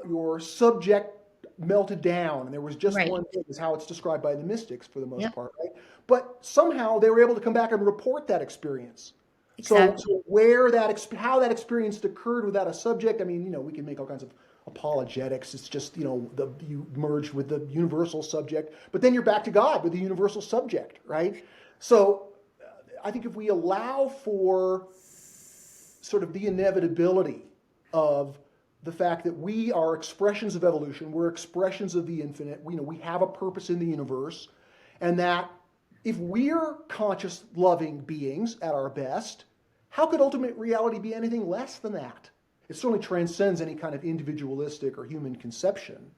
your subject melted down and there was just Right. one thing, is how it's described by the mystics for the most Yep. part, right? But somehow they were able to come back and report that experience. So Exactly. how that experience occurred without a subject, I mean, we can make all kinds of apologetics. It's just, you merged with the universal subject, but then you're back to God with the universal subject, right? So I think if we allow for sort of the inevitability of the fact that we are expressions of evolution, we're expressions of the infinite, we have a purpose in the universe, and that if we're conscious, loving beings at our best, how could ultimate reality be anything less than that? It certainly transcends any kind of individualistic or human conception.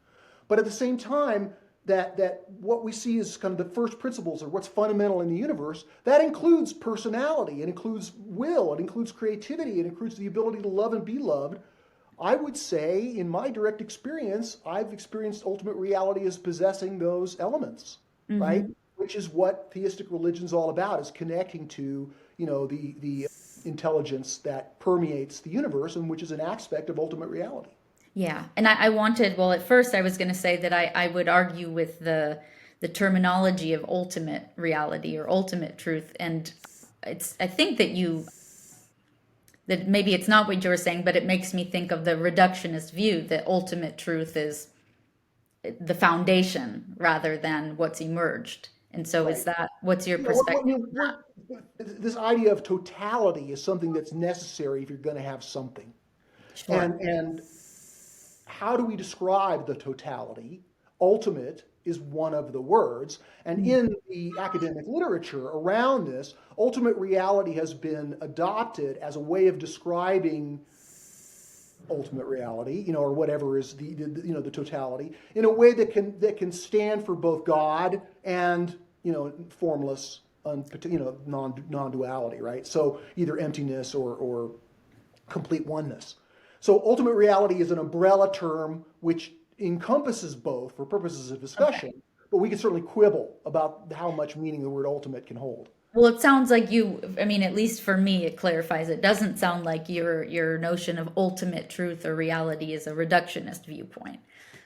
But at the same time, that what we see as kind of the first principles or what's fundamental in the universe, that includes personality, it includes will, it includes creativity, it includes the ability to love and be loved. I would say, in my direct experience, I've experienced ultimate reality as possessing those elements, right? Mm-hmm. Which is what theistic religion's all about, is connecting to, the intelligence that permeates the universe and which is an aspect of ultimate reality. Yeah. And I wanted, well, at first I was going to say that I would argue with the terminology of ultimate reality or ultimate truth. And I think that maybe it's not what you were saying, but it makes me think of the reductionist view that ultimate truth is the foundation rather than what's emerged. And so Right. what's your Yeah, perspective? this idea of totality is something that's necessary if you're going to have something. Sure. And how do we describe the totality? Ultimate is one of the words. And in the academic literature around this, ultimate reality has been adopted as a way of describing ultimate reality, or whatever is the totality, in a way that can stand for both God and formless, non-duality, right? So either emptiness or complete oneness. So ultimate reality is an umbrella term which encompasses both for purposes of Okay. discussion, but we can certainly quibble about how much meaning the word ultimate can hold. Well, it sounds like I mean, at least for me, it clarifies. It doesn't sound like your notion of ultimate truth or reality is a reductionist viewpoint,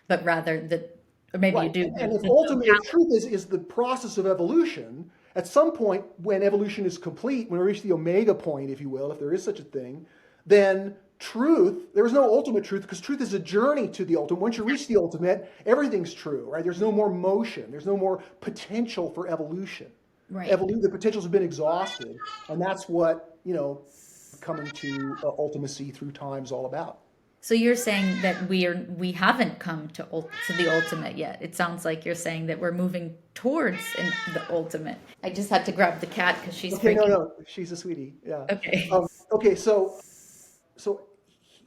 but rather that, or maybe you Right. do, And if the ultimate totality. truth is the process of evolution, at some point when evolution is complete, when we reach the omega point, if you will, if there is such a thing, then there is no ultimate truth because truth is a journey to the ultimate. Once you reach the ultimate, everything's true, right? There's no more motion. There's no more potential for evolution. Right. The potentials have been exhausted. And that's what, coming to ultimacy through time is all about. So you're saying that we haven't come to the ultimate yet. It sounds like you're saying that we're moving towards the ultimate. I just had to grab the cat because she's Okay, no, freaking. no, she's a sweetie. Yeah. Okay. Okay, so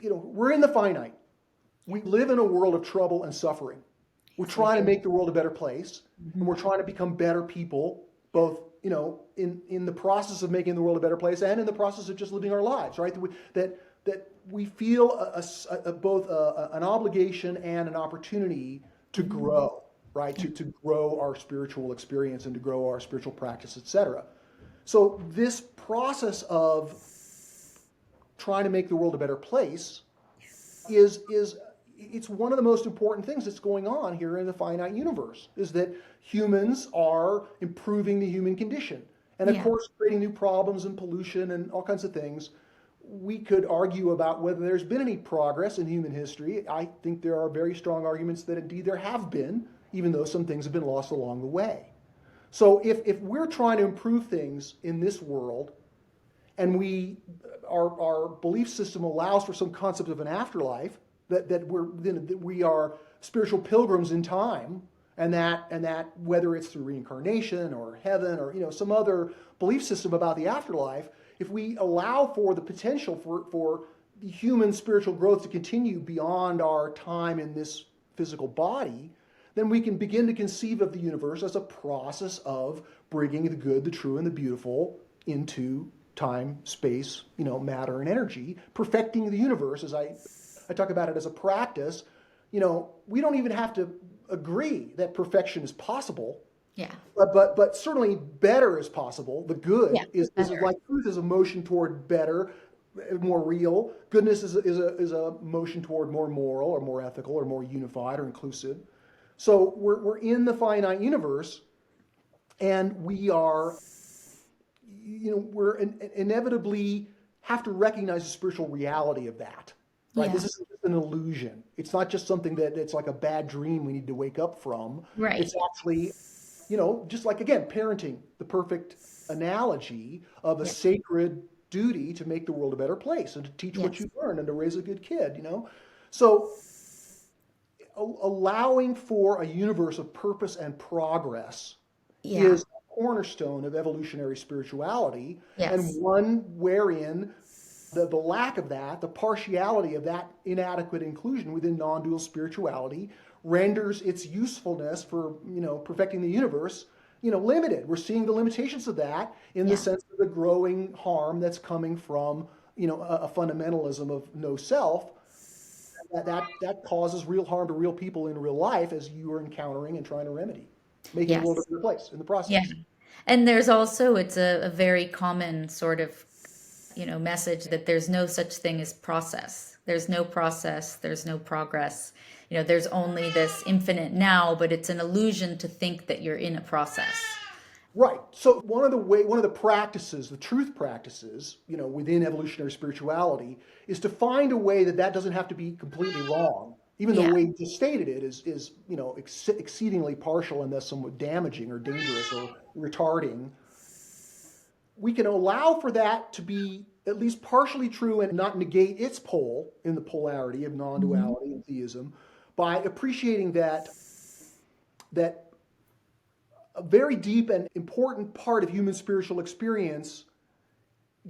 we're in the finite. We live in a world of trouble and suffering. We're Yes, we trying to do. make the world a better place, and we're trying to become better people, both in the process of making the world a better place and in the process of just living our lives, right? That we feel both an obligation and an opportunity to grow, right? To grow our spiritual experience and to grow our spiritual practice, etc. So this process of trying to make the world a better place is it's one of the most important things that's going on here in the finite universe, is that humans are improving the human condition. And of Yeah. course, creating new problems and pollution and all kinds of things. We could argue about whether there's been any progress in human history. I think there are very strong arguments that indeed there have been, even though some things have been lost along the way. So if we're trying to improve things in this world, and our belief system allows for some concept of an afterlife, that we are spiritual pilgrims in time, and that whether it's through reincarnation or heaven or some other belief system about the afterlife, if we allow for the potential for the human spiritual growth to continue beyond our time in this physical body, then we can begin to conceive of the universe as a process of bringing the good, the true, and the beautiful into time, space, matter, and energy, perfecting the universe. As I talk about it as a practice, we don't even have to agree that perfection is possible. Yeah. But certainly better is possible. The Yeah. good is Better. like truth is a motion toward better, more real. Goodness is a motion toward more moral or more ethical or more unified or inclusive. So we're in the finite universe, and we are, we're inevitably have to recognize the spiritual reality of that. Right? This Yeah. isn't just an illusion. It's not just something that it's like a bad dream we need to wake up from. Right. It's actually, just like, again, parenting, the perfect analogy of a Yeah. sacred duty to make the world a better place and to teach what Yes. you learn and to raise a good kid. So allowing for a universe of purpose and progress Yeah. is a cornerstone of evolutionary spirituality, and Yes. one wherein the lack of that, the partiality of that inadequate inclusion within non-dual spirituality renders its usefulness for, perfecting the universe, limited. We're seeing the limitations of that in the Yeah. sense of the growing harm that's coming from, a fundamentalism of no self that causes real harm to real people in real life, as you are encountering and trying to remedy, making the world a Yes. better place in the Yeah. process. And there's also, it's a very common sort of, message that there's no such thing as process. There's no process, there's no progress. There's only this infinite now, but it's an illusion to think that you're in a process. Right. So one of the practices, the truth practices, within evolutionary spirituality, is to find a way that doesn't have to be completely wrong. Even though the Yeah. way you just stated it is exceedingly partial and thus somewhat damaging or dangerous or retarding. We can allow for that to be at least partially true and not negate its pole in the polarity of Mhm. non-duality and theism by appreciating that a very deep and important part of human spiritual experience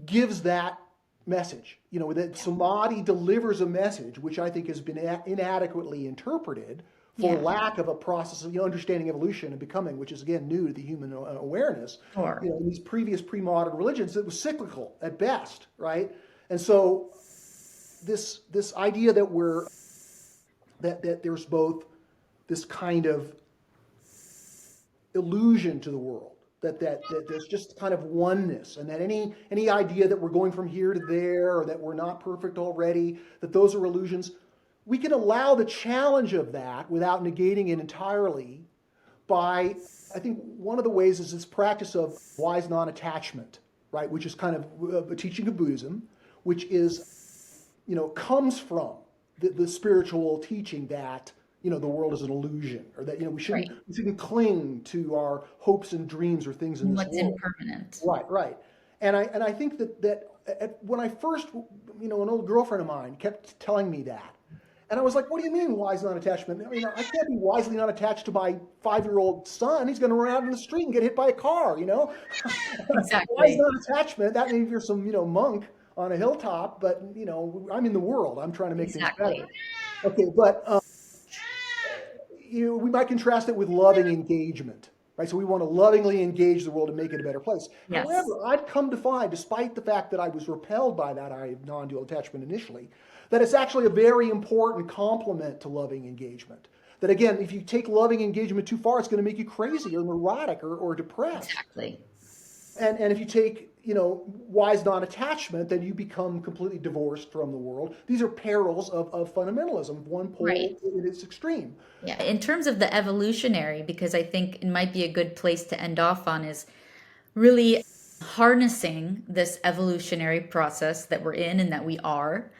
gives that message. That samadhi delivers a message which I think has been inadequately interpreted for Yeah. lack of a process of understanding evolution and becoming, which is again new to the human awareness. Sure. In these previous pre-modern religions, it was cyclical at best, right? And so this idea that there's both this kind of illusion to the world, that there's just kind of oneness, and that any idea that we're going from here to there or that we're not perfect already, that those are illusions. We can allow the challenge of that without negating it entirely by, I think one of the ways is this practice of wise non-attachment, right? Which is kind of a teaching of Buddhism, which is, comes from the spiritual teaching that the world is an illusion, or that Right. we shouldn't cling to our hopes and dreams or things in And this what's world. impermanent. Right. And I think when I first, an old girlfriend of mine kept telling me that, and I was like, "What do you mean wise non-attachment? I can't be wisely not attached to my 5-year-old son. He's going to run out in the street and get hit by a car. Wise Exactly. non-attachment. That maybe you're some monk on a hilltop, but I'm in the world. I'm trying to make things better." Exactly. Okay, but we might contrast it with loving engagement, right? So we want to lovingly engage the world and make it a better place. Yes. However, I've come to find, despite the fact that I was repelled by that idea of non-dual attachment initially, that it's actually a very important complement to loving engagement. That again, if you take loving engagement too far, it's going to make you crazy or neurotic or depressed. Exactly. And if you take, wise non-attachment, then you become completely divorced from the world. These are perils of fundamentalism, one Right. pole at its extreme. Yeah. In terms of the evolutionary, because I think it might be a good place to end off on, is really harnessing this evolutionary process that we're in and that we are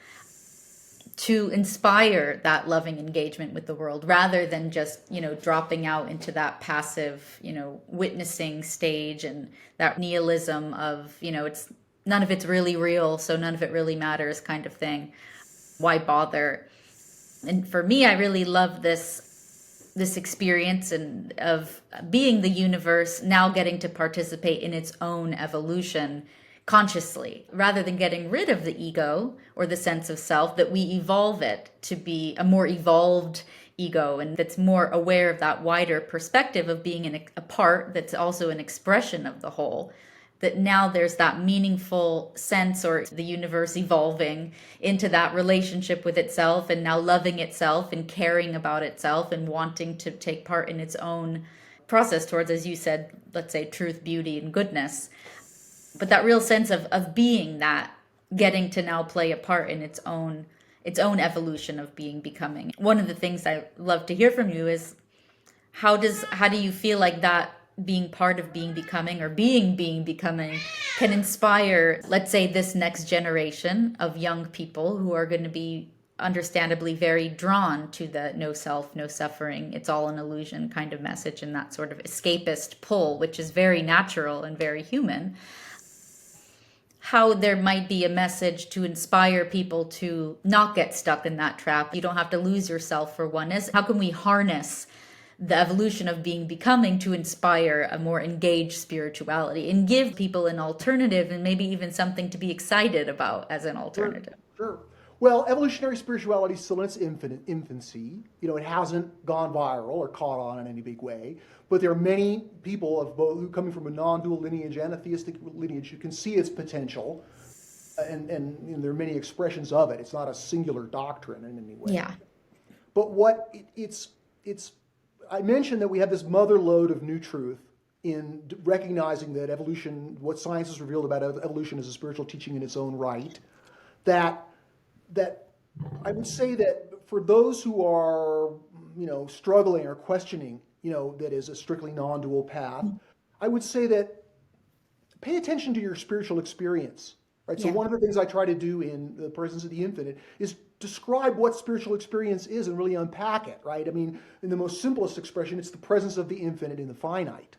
to inspire that loving engagement with the world rather than just, dropping out into that passive, witnessing stage and that nihilism of, it's none of it's really real, so none of it really matters kind of thing. Why bother? And for me, I really love this experience and of being the universe now getting to participate in its own evolution consciously rather than getting rid of the ego or the sense of self, that we evolve it to be a more evolved ego and that's more aware of that wider perspective of being a part that's also an expression of the whole. That now there's that meaningful sense, or the universe evolving into that relationship with itself and now loving itself and caring about itself and wanting to take part in its own process towards, as you said, let's say truth, beauty, and goodness. But that real sense of being that, getting to now play a part in its own evolution of being, becoming. One of the things I love to hear from you is how do you feel like that being part of being, becoming, or being becoming can inspire, let's say, this next generation of young people who are going to be understandably very drawn to the no self, no suffering, it's all an illusion kind of message, and that sort of escapist pull, which is very natural and very human. How there might be a message to inspire people to not get stuck in that trap. You don't have to lose yourself for oneness. How can we harness the evolution of being, becoming to inspire a more engaged spirituality and give people an alternative, and maybe even something to be excited about as an alternative? Sure. Well, evolutionary spirituality is still in its infancy. It hasn't gone viral or caught on in any big way. But there are many people of both who coming from a non-dual lineage and a theistic lineage who can see its potential, and there are many expressions of it. It's not a singular doctrine in any way. Yeah. But what it's I mentioned that we have this mother lode of new truth in recognizing that evolution, what science has revealed about evolution, is a spiritual teaching in its own right. That I would say that for those who are, struggling or questioning, that is a strictly non-dual path, I would say that pay attention to your spiritual experience, right? So one of the things I try to do in the Presence of the Infinite is describe what spiritual experience is and really unpack it, right? I mean, in the most simplest expression, it's the presence of the infinite in the finite.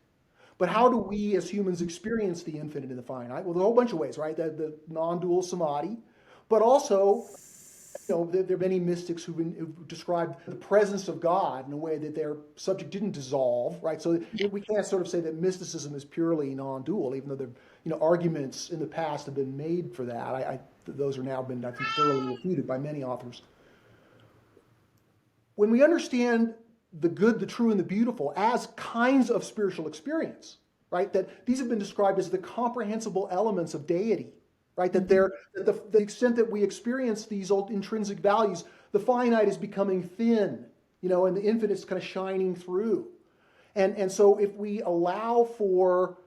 But how do we as humans experience the infinite in the finite? Well, there's a whole bunch of ways, right? The non-dual samadhi, but also, there are many mystics who've described the presence of God in a way that their subject didn't dissolve, right? So we can't sort of say that mysticism is purely non-dual, even though the arguments in the past have been made for that. Those are now been, I think, thoroughly refuted by many authors. When we understand the good, the true, and the beautiful as kinds of spiritual experience, right? That these have been described as the comprehensible elements of deity. Right, that the extent that we experience these old intrinsic values, the finite is becoming thin, and the infinite is kind of shining through. And so if we allow for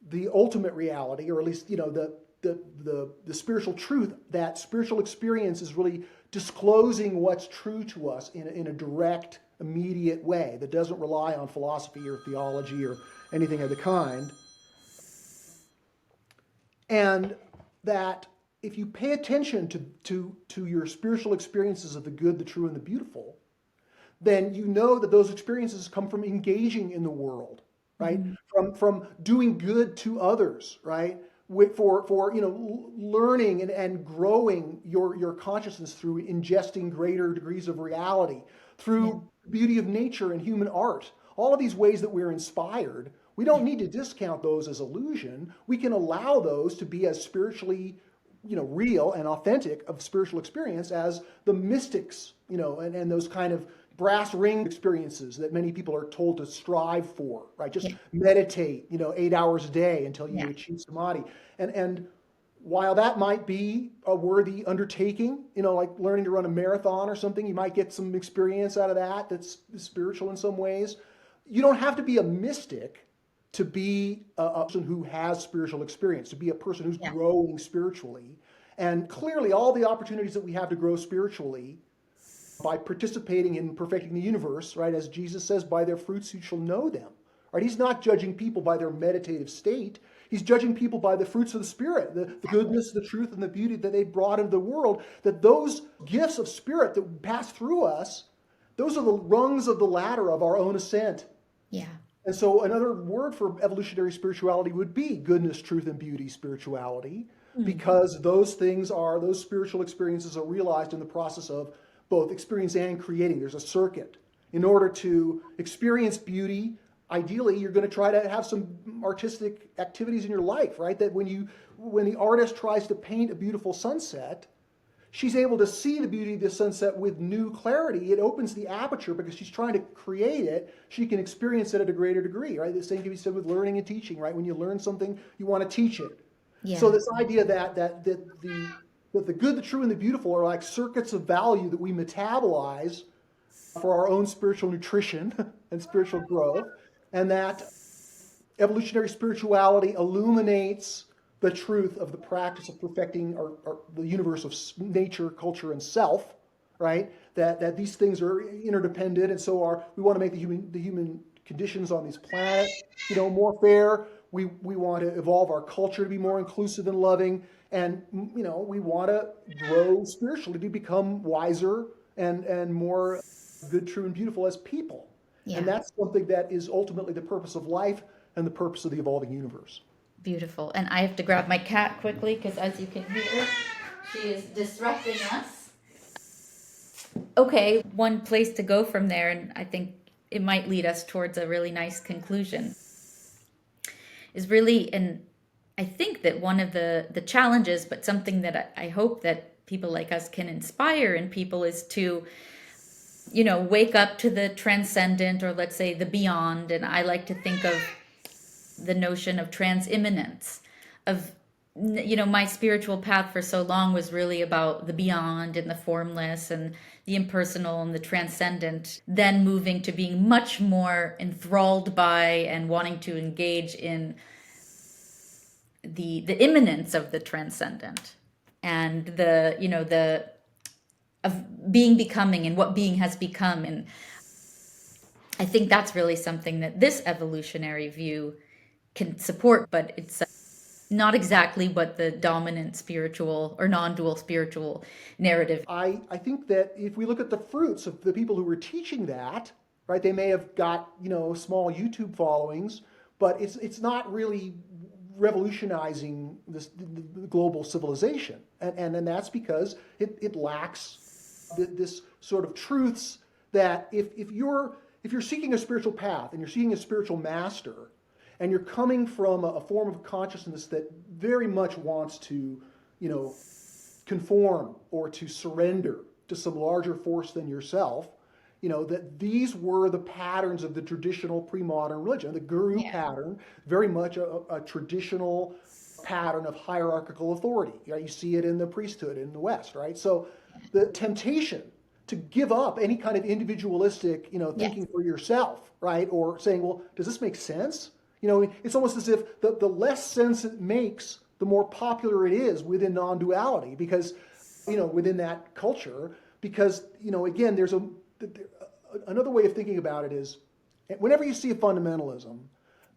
the ultimate reality, or at least, the spiritual truth, that spiritual experience is really disclosing what's true to us in a direct, immediate way that doesn't rely on philosophy or theology or anything of the kind. And that if you pay attention to your spiritual experiences of the good, the true, and the beautiful, then you know that those experiences come from engaging in the world, right? From doing good to others, right? For learning and growing your consciousness through ingesting greater degrees of reality, through the beauty of nature and human art. All of these ways that we're inspired. We don't need to discount those as illusion. We can allow those to be as spiritually, real and authentic of spiritual experience as the mystics, and those kind of brass ring experiences that many people are told to strive for, right? Just meditate, 8 hours a day until you achieve samadhi. And while that might be a worthy undertaking, like learning to run a marathon or something, you might get some experience out of that that's spiritual in some ways. You don't have to be a mystic to be a person who has spiritual experience, to be a person who's growing spiritually. And clearly all the opportunities that we have to grow spiritually by participating in perfecting the universe, right? As Jesus says, by their fruits you shall know them, right? He's not judging people by their meditative state. He's judging people by the fruits of the Spirit, the goodness, the truth, and the beauty that they brought into the world, that those gifts of Spirit that pass through us, those are the rungs of the ladder of our own ascent. Yeah. And so another word for evolutionary spirituality would be goodness, truth, and beauty spirituality, because those spiritual experiences are realized in the process of both experience and creating. There's a circuit. In order to experience beauty, ideally, you're going to try to have some artistic activities in your life, right? That when the artist tries to paint a beautiful sunset, she's able to see the beauty of the sunset with new clarity. It opens the aperture because she's trying to create it. She can experience it at a greater degree, right? The same can be said with learning and teaching, right? When you learn something, you want to teach it. Yeah. So this idea that the good, the true, and the beautiful are like circuits of value that we metabolize for our own spiritual nutrition and spiritual growth. and that evolutionary spirituality illuminates the truth of the practice of perfecting the universe of nature, culture, and self, right? That these things are interdependent, and so we want to make the human conditions on this planet, more fair. We want to evolve our culture to be more inclusive and loving, and we want to grow spiritually to become wiser and more good, true, and beautiful as people. Yeah. And that's something that is ultimately the purpose of life and the purpose of the evolving universe. Beautiful. And I have to grab my cat quickly because, as you can hear, she is disrupting us. Okay, one place to go from there, and I think it might lead us towards a really nice conclusion, is really, and I think that one of the challenges, but something that I hope that people like us can inspire in people, is to wake up to the transcendent, or let's say the beyond. And I like to think of the notion of transimmanence, of my spiritual path for so long was really about the beyond and the formless and the impersonal and the transcendent, then moving to being much more enthralled by and wanting to engage in the immanence of the transcendent, and the of being, becoming, and what being has become. And I think that's really something that this evolutionary view can support, but it's not exactly what the dominant spiritual or non-dual spiritual narrative. I think that if we look at the fruits of the people who were teaching that, right, they may have got small YouTube followings, but it's not really revolutionizing the global civilization, and that's because it lacks this sort of truths that if you're seeking a spiritual path and you're seeking a spiritual master, and you're coming from a form of consciousness that very much wants to, conform or to surrender to some larger force than yourself, that these were the patterns of the traditional pre-modern religion. The guru pattern, very much a traditional pattern of hierarchical authority. You see it in the priesthood in the West, right? So the temptation to give up any kind of individualistic, thinking for yourself, right? Or saying, well, does this make sense? It's almost as if the less sense it makes, the more popular it is within non-duality, because, within that culture, because, again, there's another way of thinking about it is, whenever you see a fundamentalism,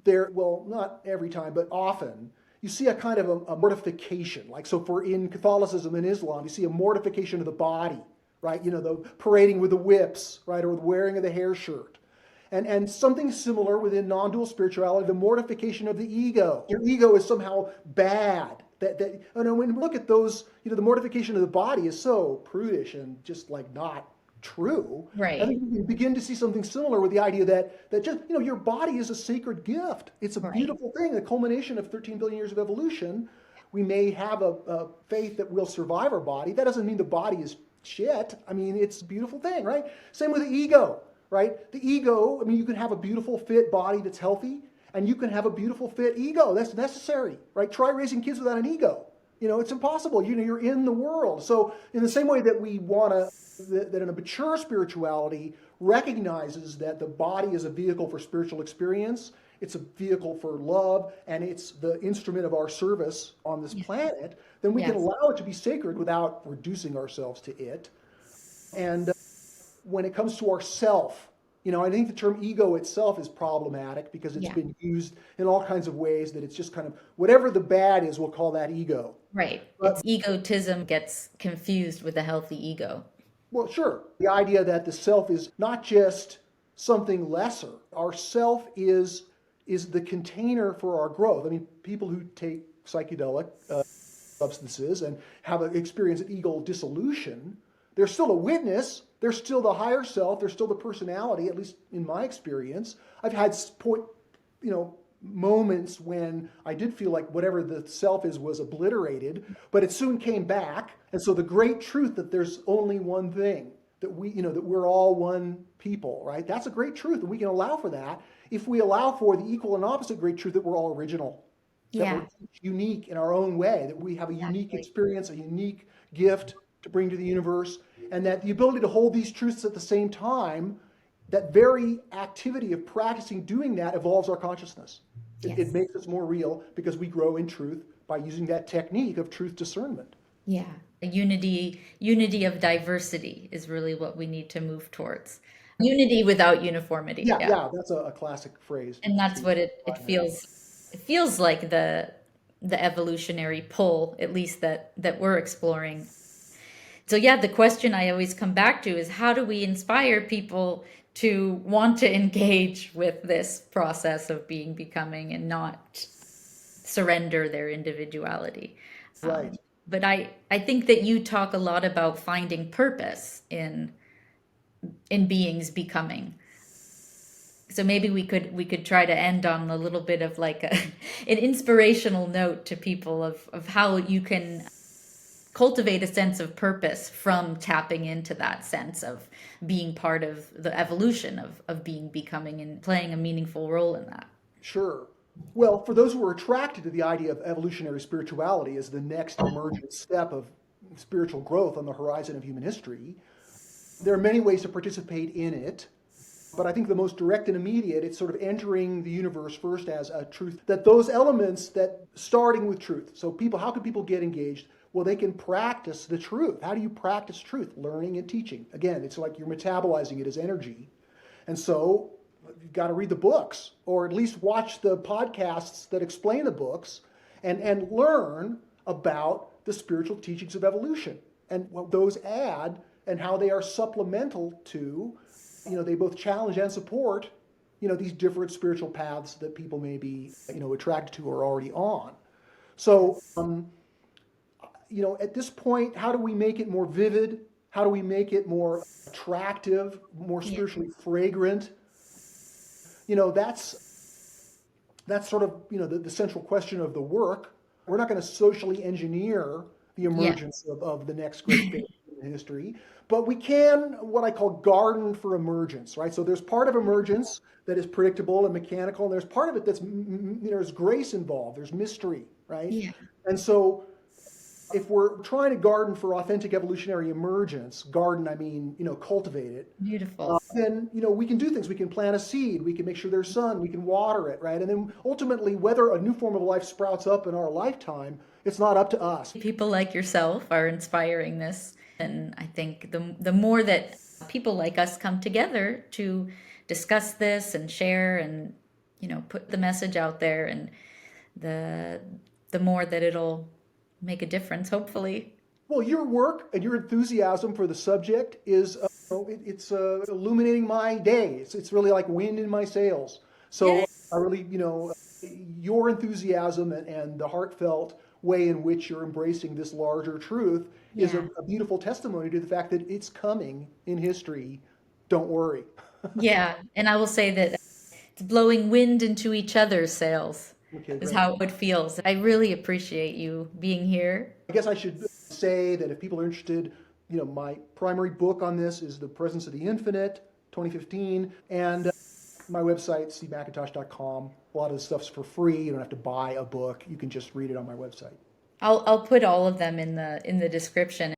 well, not every time, but often, you see a kind of a mortification. Like, so in Catholicism and Islam, you see a mortification of the body, right? The parading with the whips, right? Or the wearing of the hair shirt. And something similar within non-dual spirituality, the mortification of the ego. Your ego is somehow bad. When we look at those, the mortification of the body is so prudish and just like not true. Right. I think we can begin to see something similar with the idea that just, your body is a sacred gift. It's a beautiful thing, the culmination of 13 billion years of evolution. We may have a faith that we'll survive our body. That doesn't mean the body is shit. I mean, it's a beautiful thing, right? Same with the ego. Right? The ego, you can have a beautiful, fit body that's healthy, and you can have a beautiful, fit ego. That's necessary, right? Try raising kids without an ego. It's impossible. You're in the world. So in the same way that we want that in a mature spirituality recognizes that the body is a vehicle for spiritual experience, it's a vehicle for love, and it's the instrument of our service on this planet, then we can allow it to be sacred without reducing ourselves to it. And when it comes to ourself, I think the term ego itself is problematic because it's been used in all kinds of ways that it's just kind of whatever the bad is, we'll call that ego. Right. It's egotism gets confused with a healthy ego. Well, sure. The idea that the self is not just something lesser. Our self is the container for our growth. People who take psychedelic substances and have an experience of ego dissolution, they're still a witness. They're still the higher self. They're still the personality, at least in my experience. I've had moments when I did feel like whatever the self is was obliterated, but it soon came back. And so the great truth that there's only one thing, that that we're all one people, right? That's a great truth, and we can allow for that if we allow for the equal and opposite great truth that we're all original, that we're unique in our own way, that we have a unique experience, a unique gift to bring to the universe, and that the ability to hold these truths at the same time that very activity of practicing doing that evolves our consciousness. It Yes. makes us more real because we grow in truth by using that technique of truth discernment. Yeah. A unity of diversity is really what we need to move towards. Unity without uniformity. Yeah, Yeah. yeah, that's a classic phrase And that's to what it feels like the evolutionary pull, at least that we're exploring. So yeah, the question I always come back to is how do we inspire people to want to engage with this process of being becoming and not surrender their individuality. right. But I think that you talk a lot about finding purpose in beings becoming. So maybe we could try to end on a little bit of like an inspirational note to people of how you can cultivate a sense of purpose from tapping into that sense of being part of the evolution of being becoming and playing a meaningful role in that. Sure. Well, for those who are attracted to the idea of evolutionary spirituality as the next emergent step of spiritual growth on the horizon of human history, there are many ways to participate in it. But I think the most direct and immediate, it's sort of entering the universe first as a truth, that those elements that starting with truth. So people, how can people get engaged? Well, they can practice the truth. How do you practice truth? Learning and teaching. Again, it's like you're metabolizing it as energy. And so you've got to read the books or at least watch the podcasts that explain the books and learn about the spiritual teachings of evolution and what those add and how they are supplemental to, they both challenge and support, these different spiritual paths that people may be, attracted to or already on. So, at this point, how do we make it more vivid? How do we make it more attractive, more Yeah. spiritually fragrant? That's sort of, the central question of the work. We're not going to socially engineer the Yeah. emergence of the next great phase in history, but we can, what I call garden for emergence, right? So there's part of emergence that is predictable and mechanical, and there's part of it that's, there's grace involved, there's mystery, right? Yeah. And so if we're trying to garden for authentic evolutionary emergence, garden, I mean, cultivate it, Beautiful. then, we can do things. We can plant a seed. We can make sure there's sun. We can water it, right? And then ultimately, whether a new form of life sprouts up in our lifetime, it's not up to us. People like yourself are inspiring this. And I think the more that people like us come together to discuss this and share and, put the message out there, and the more that it'll make a difference, hopefully. Well, your work and your enthusiasm for the subject is, it's illuminating my day. It's really like wind in my sails. So Yay. I really, your enthusiasm and the heartfelt way in which you're embracing this larger truth is Yeah. a beautiful testimony to the fact that it's coming in history. Don't worry. Yeah. And I will say that it's blowing wind into each other's sails Okay, is great. how it feels. I really appreciate you being here. I guess I should say that if people are interested, my primary book on this is The Presence of the Infinite, 2015, and my website, cmcintosh.com. A lot of the stuff's for free. You don't have to buy a book. You can just read it on my website. I'll put all of them in the description.